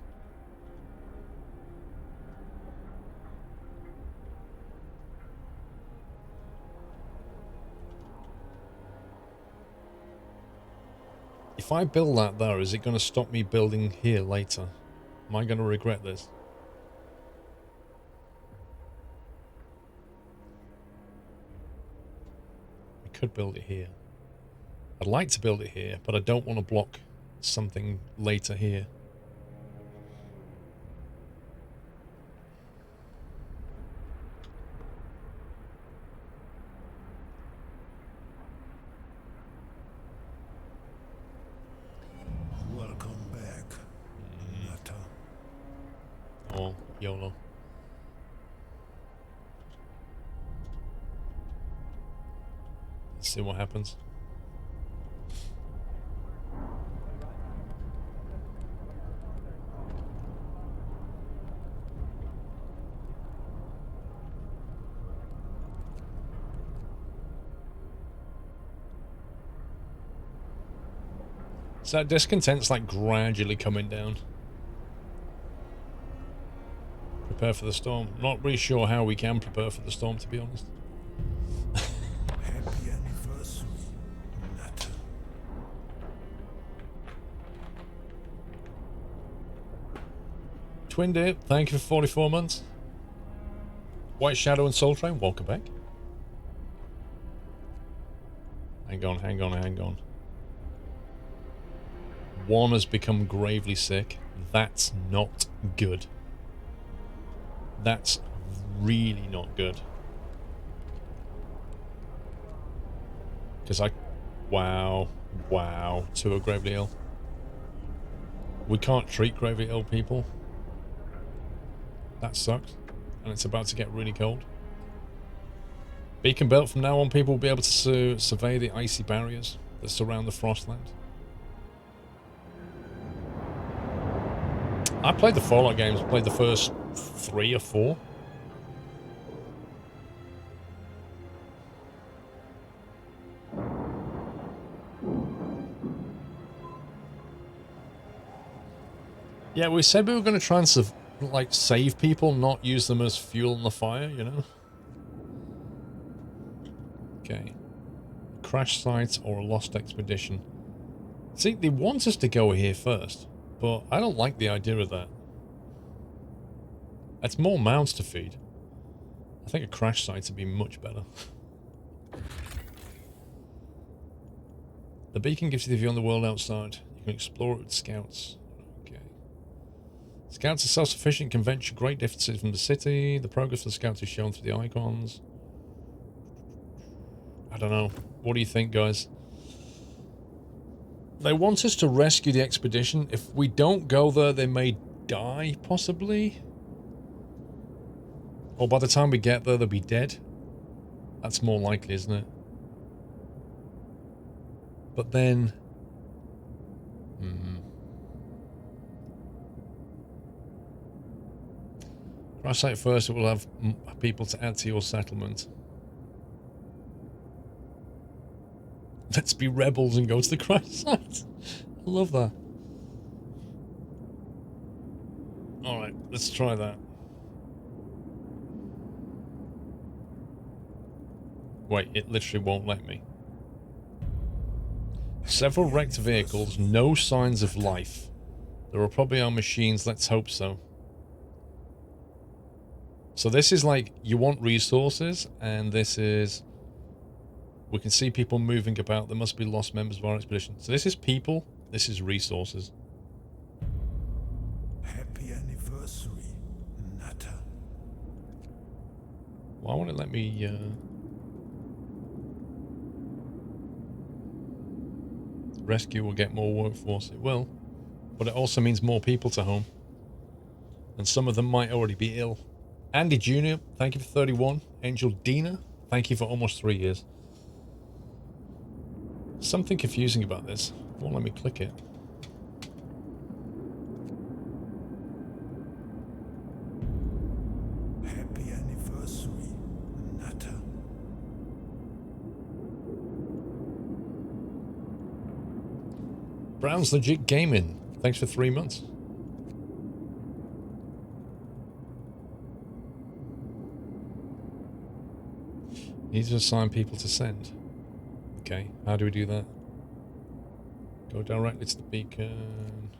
If I build that there, is it going to stop me building here later? Am I going to regret this? I could build it here. I'd like to build it here, but I don't want to block something later here. Oh, YOLO. Let's see what happens. So that discontent's like gradually coming down. Prepare for the storm. Not really sure how we can prepare for the storm, to be honest. Happy anniversary, Nutter. Twin Deer, thank you for 44 months. White Shadow and Soul Train, welcome back. Hang on, hang on, hang on. One has become gravely sick. That's not good. That's really not good. Because wow, two are gravely ill. We can't treat gravely ill people. That sucks. And it's about to get really cold. Beacon built. From now on, people will be able to survey the icy barriers that surround the Frostland. I played the Fallout games, played the first 3 or 4. Yeah, we said we were going to try and like save people, not use them as fuel in the fire, you know? Okay. Crash site or a lost expedition. See, they want us to go here first, but I don't like the idea of that. It's more mouths to feed. I think a crash site would be much better. The beacon gives you the view on the world outside. You can explore it with scouts. Okay. Scouts are self-sufficient, can venture great distances from the city. The progress of the scouts is shown through the icons. I don't know. What do you think, guys? They want us to rescue the expedition. If we don't go there, they may die, possibly. Or by the time we get there, they'll be dead. That's more likely, isn't it? But then... Crash site first, it will have people to add to your settlement. Let's be rebels and go to the crash site. I love that. Alright, let's try that. Wait, it literally won't let me. Several wrecked vehicles, no signs of life. There are probably our machines, let's hope so. So this is like, you want resources, and this is... We can see people moving about. There must be lost members of our expedition. So this is people, this is resources. Happy anniversary, Natter. Why won't it let me... Rescue will get more workforce. It will. But it also means more people to home. And some of them might already be ill. Andy Jr., thank you for 31. Angel Dina, thank you for almost 3 years. Something confusing about this. It won't let me click it. Happy anniversary, Natter. Brown's Legit Gaming, thanks for 3 months. Need to assign people to send. Okay, how do we do that? Go directly to the beacon.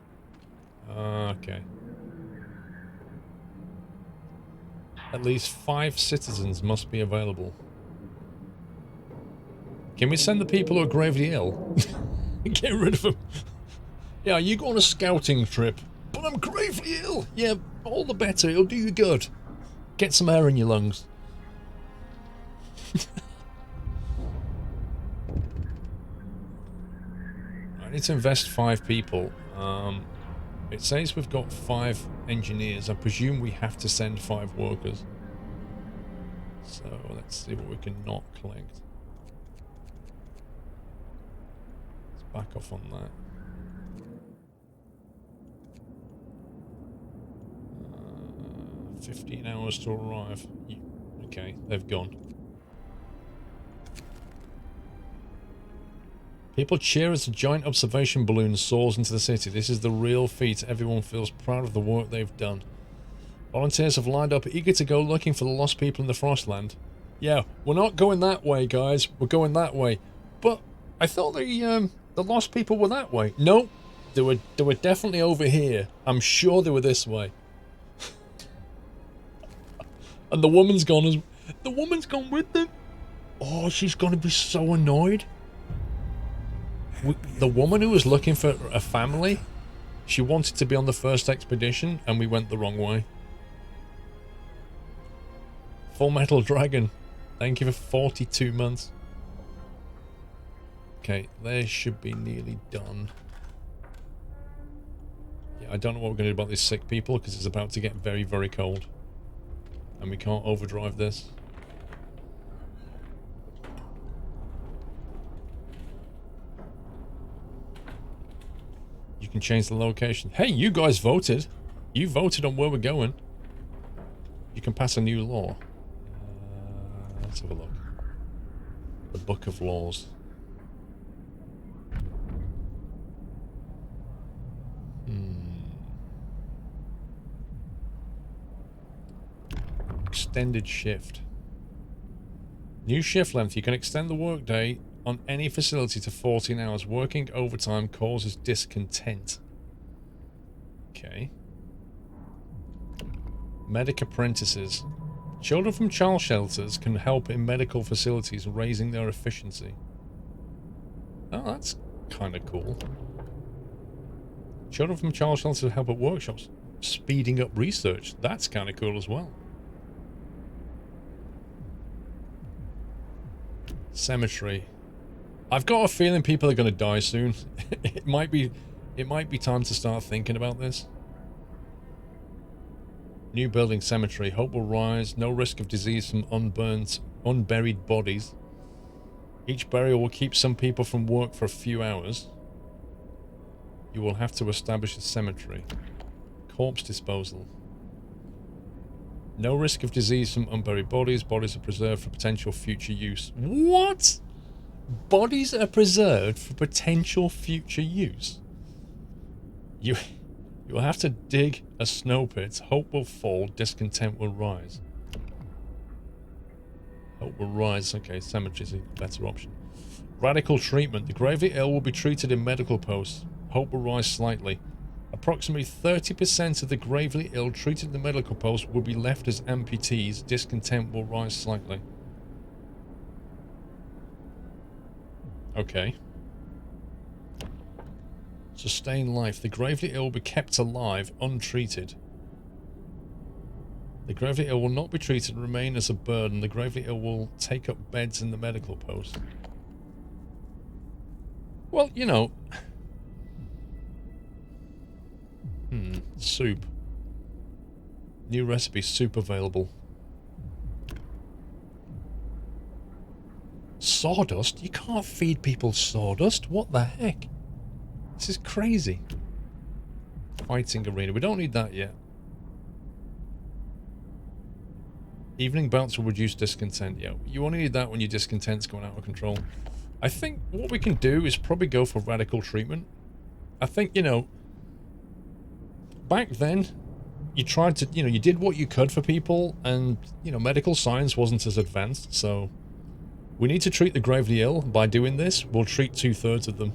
Okay. At least 5 citizens must be available. Can we send the people who are gravely ill? Get rid of them. Yeah, you go on a scouting trip. But I'm gravely ill. Yeah, all the better. It'll do you good. Get some air in your lungs. I need to invest 5 people. It says we've got 5 engineers. I presume we have to send 5 workers. So let's see what we can not collect. Let's back off on that. 15 hours to arrive. Okay, they've gone. People cheer as a giant observation balloon soars into the city. This is the real feat. Everyone feels proud of the work they've done. Volunteers have lined up, eager to go looking for the lost people in the Frostland. Yeah, we're not going that way, guys. We're going that way. But I thought the lost people were that way. No, they were definitely over here. I'm sure they were this way. And the woman's gone with them. Oh, she's gonna be so annoyed. The woman who was looking for a family, she wanted to be on the first expedition, and we went the wrong way. Full Metal Dragon, thank you for 42 months. Okay, they should be nearly done. Yeah, I don't know what we're going to do about these sick people, because it's about to get very, very cold. And we can't overdrive this. You can change the location. Hey, you guys voted. You voted on where we're going. You can pass a new law. Let's have a look. The Book of Laws. Extended shift. New shift length. You can extend the workday on any facility to 14 hours. Working overtime causes discontent. Okay. Medic apprentices. Children from child shelters can help in medical facilities, raising their efficiency. Oh, that's kind of cool. Children from child shelters help at workshops, speeding up research. That's kind of cool as well. Cemetery. I've got a feeling people are going to die soon. It might be time to start thinking about this. New building cemetery. Hope will rise. No risk of disease from unburied bodies. Each burial will keep some people from work for a few hours. You will have to establish a cemetery. Corpse disposal. No risk of disease from unburied bodies. Bodies are preserved for potential future use. What? Bodies are preserved for potential future use? You will have to dig a snow pit. Hope will fall. Discontent will rise. Hope will rise. Okay, cemetery is a better option. Radical treatment. The gravely ill will be treated in medical posts. Hope will rise slightly. Approximately 30% of the gravely ill treated in the medical post will be left as amputees. Discontent will rise slightly. Okay. Sustain life. The gravely ill will be kept alive, untreated. The gravely ill will not be treated and remain as a burden. The gravely ill will take up beds in the medical post. Well, you know... soup. New recipe, soup available. Sawdust? You can't feed people sawdust. What the heck? This is crazy. Fighting arena. We don't need that yet. Evening bouts will reduce discontent. Yeah, you only need that when your discontent's going out of control. I think what we can do is probably go for radical treatment. I think, you know, back then, you tried to, you know, you did what you could for people, and, you know, medical science wasn't as advanced, so we need to treat the gravely ill. By doing this, we'll treat 2/3 of them.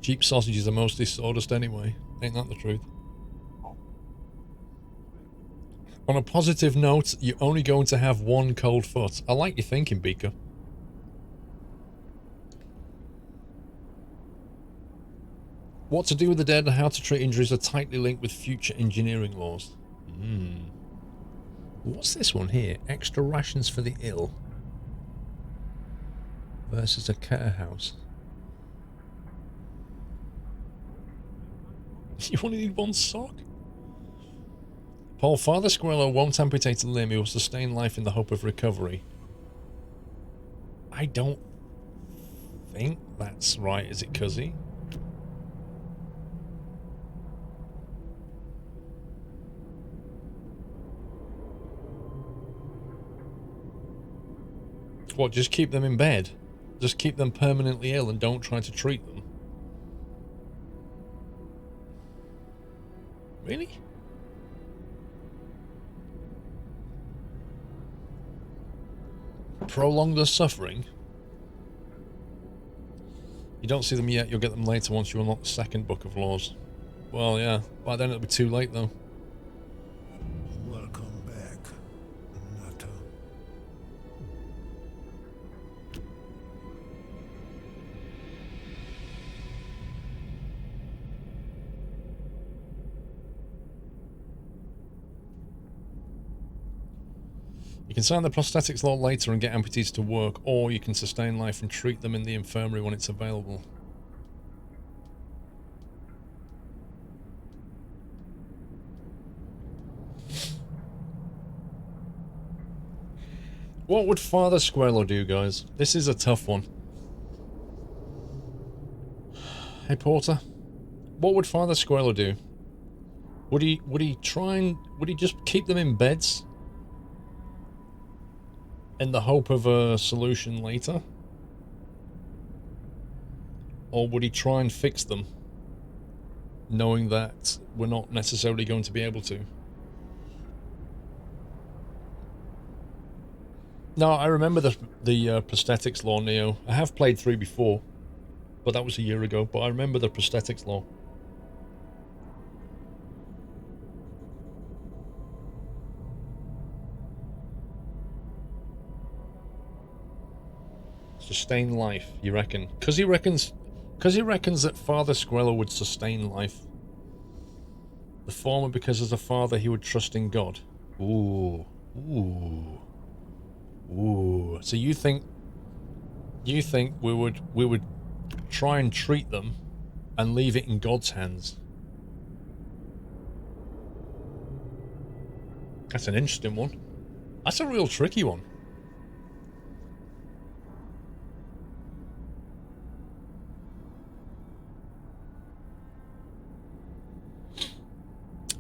Cheap sausages are mostly sawdust anyway. Ain't that the truth? On a positive note, you're only going to have one cold foot. I like your thinking, Beaker. What to do with the dead and how to treat injuries are tightly linked with future engineering laws. What's this one here? Extra rations for the ill. Versus a care house. You only need one sock? Paul, Father Squirrel won't amputate a limb. He will sustain life in the hope of recovery. I don't think that's right. Is it, Cuzzy? What, just keep them in bed? Just keep them permanently ill and don't try to treat them? Really? Prolong the suffering? You don't see them yet, you'll get them later once you unlock the second book of laws. Well, yeah, by then it'll be too late though. Welcome back, Nata. You can sign the prosthetics law later and get amputees to work, or you can sustain life and treat them in the infirmary when it's available. What would Father Squirrel do, guys? This is a tough one. Hey, Porter. What would Father Squirrel do? Would he just keep them in beds? In the hope of a solution later? Or would he try and fix them, knowing that we're not necessarily going to be able to? No, I remember the prosthetics law, Neo. I have played 3 before, but that was a year ago. But I remember the prosthetics law. Sustain life, you reckon? Because he reckons that Father Squirrel would sustain life. The former because as a father he would trust in God. Ooh. Ooh. Ooh. So you think we would try and treat them and leave it in God's hands? That's an interesting one. That's a real tricky one.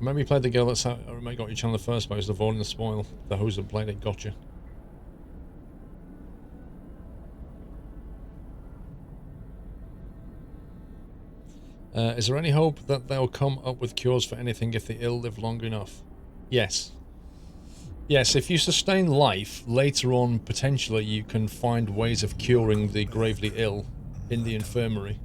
Maybe you played the girl that's out, or maybe got your channel in the first place, avoiding the spoil. The hoes that played it got you. Is there any hope that they'll come up with cures for anything if the ill live long enough? Yes. Yes, if you sustain life, later on, potentially, you can find ways of curing the gravely ill in the infirmary.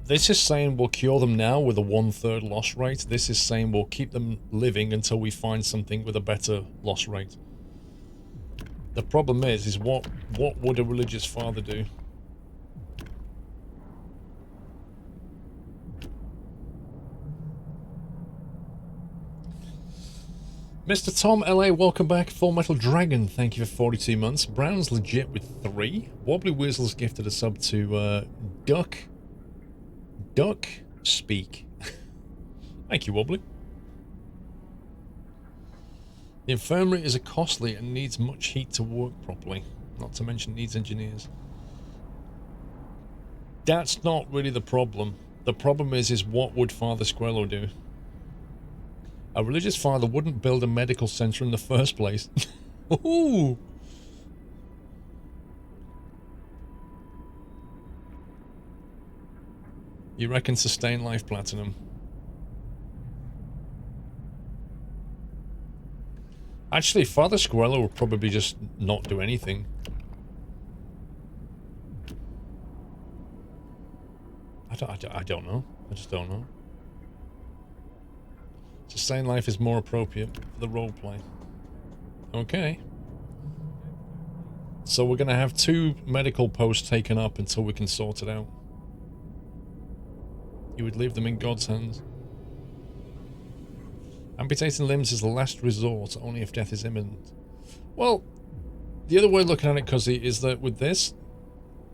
This is saying we'll cure them now with a 1/3 loss rate. This is saying we'll keep them living until we find something with a better loss rate. The problem is what would a religious father do? Mr. Tom LA, welcome back. Full Metal Dragon, thank you for 42 months. Brown's legit with 3. Wobbly Weasel's gifted a sub to Duck Speak. Thank you, Wobbly. The infirmary is costly and needs much heat to work properly. Not to mention needs engineers. That's not really the problem. The problem is what would Father Squirrel do? A religious father wouldn't build a medical center in the first place. Ooh. You reckon sustain life platinum? Actually, Father Squirrel would probably just not do anything. I don't know. I just don't know. Sustain life is more appropriate for the roleplay. Okay. So we're going to have 2 medical posts taken up until we can sort it out. You would leave them in God's hands. Amputating limbs is the last resort, only if death is imminent. Well, the other way of looking at it, Cuzzy, is that with this,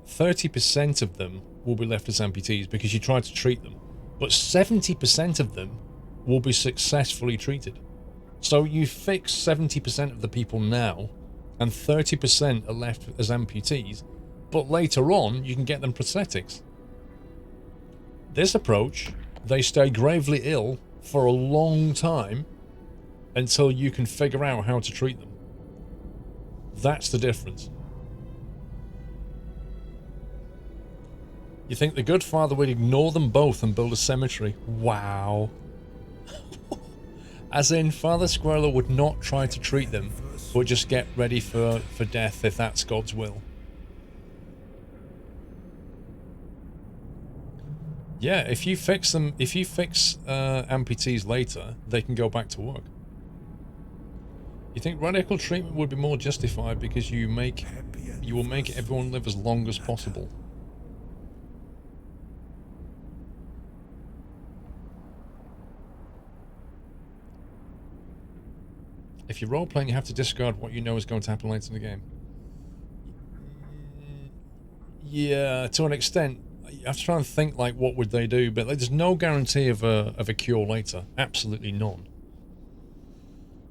30% of them will be left as amputees because you tried to treat them. But 70% of them will be successfully treated. So you fix 70% of the people now, and 30% are left as amputees, but later on you can get them prosthetics. This approach, they stay gravely ill for a long time until you can figure out how to treat them. That's the difference. You think the good father would ignore them both and build a cemetery? Wow. As in, Father Squirrel would not try to treat them, but just get ready for death if that's God's will. Yeah, if you fix them, if you fix amputees later, they can go back to work. You think radical treatment would be more justified because you will make everyone live as long as possible. If you're role-playing, you have to discard what you know is going to happen later in the game. Yeah, to an extent. You have to try and think, like, what would they do, but there's no guarantee of a cure later. Absolutely none.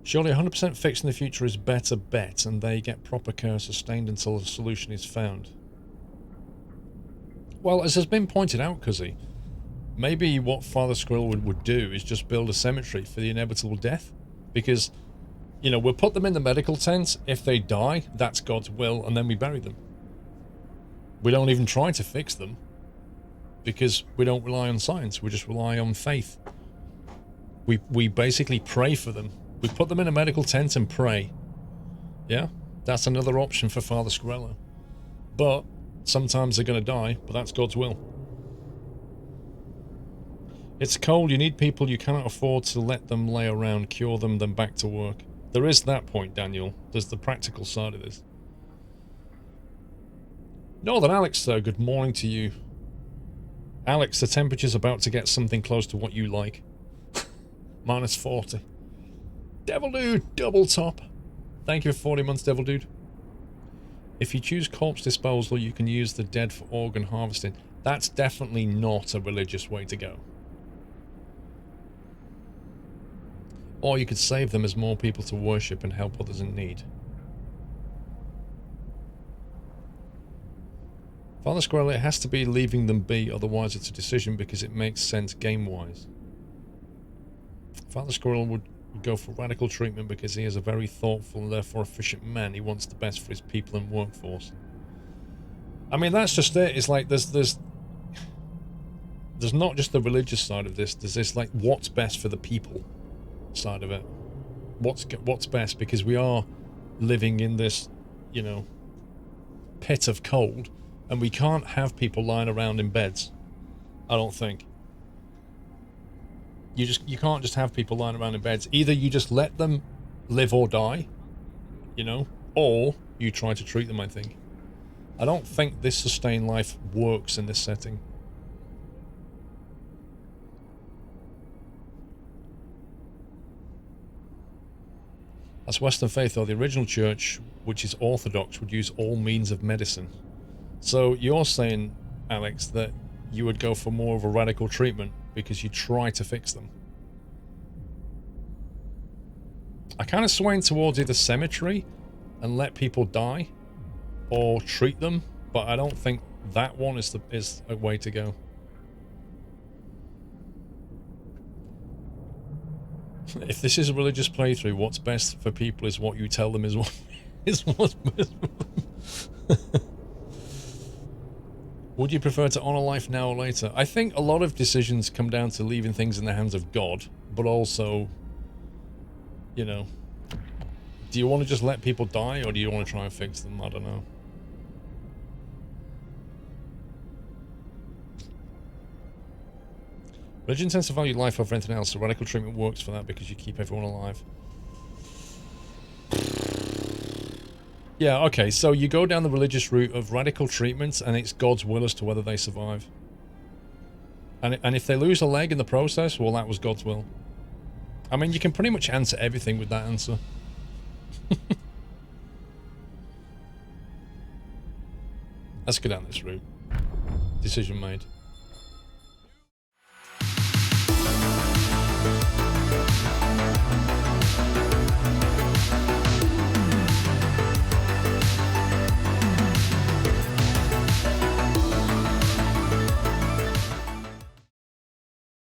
Surely 100% fix in the future is better bet, and they get proper care sustained until a solution is found. Well, as has been pointed out, Cuzzy, maybe what Father Squirrel would do is just build a cemetery for the inevitable death. Because, you know, we'll put them in the medical tent. If they die, that's God's will, and then we bury them. We don't even try to fix them, because we don't rely on science. We just rely on faith. We basically pray for them. We put them in a medical tent and pray. Yeah, that's another option for Father Squirrel. But sometimes they're going to die, but that's God's will. It's cold. You need people. You cannot afford to let them lay around, cure them, then back to work. There is that point, Daniel. There's the practical side of this. Northern Alex, sir, good morning to you. Alex, the temperature's about to get something close to what you like. Minus 40. Devil Dude, double top. Thank you for 40 months, Devil Dude. If you choose corpse disposal, you can use the dead for organ harvesting. That's definitely not a religious way to go. Or you could save them as more people to worship and help others in need. Father Squirrel, it has to be leaving them be, otherwise it's a decision because it makes sense game-wise. Father Squirrel would go for radical treatment because he is a very thoughtful and therefore efficient man. He wants the best for his people and workforce. I mean, that's just it. It's like there's there's not just the religious side of this. There's this, like, what's best for the people side of it. What's best, because we are living in this, you know, pit of cold, and we can't have people lying around in beds. I don't think. You can't just have people lying around in beds. Either you just let them live or die, you know, or you try to treat them, I think. I don't think this sustained life works in this setting. That's Western faith, though. The original church, which is Orthodox, would use all means of medicine. So you're saying, Alex, that you would go for more of a radical treatment because you try to fix them. I kind of swaying towards either cemetery and let people die, or treat them, but I don't think that one is a way to go. If this is a religious playthrough, what's best for people is what you tell them is what's best for them. Would you prefer to honor life now or later? I think a lot of decisions come down to leaving things in the hands of God, but also, you know, do you want to just let people die, or do you want to try and fix them? I don't know. Religion tends to value life over anything else, so radical treatment works for that because you keep everyone alive. Yeah, okay, so you go down the religious route of radical treatment, and it's God's will as to whether they survive. And if they lose a leg in the process, well, that was God's will. I mean, you can pretty much answer everything with that answer. Let's go down this route. Decision made.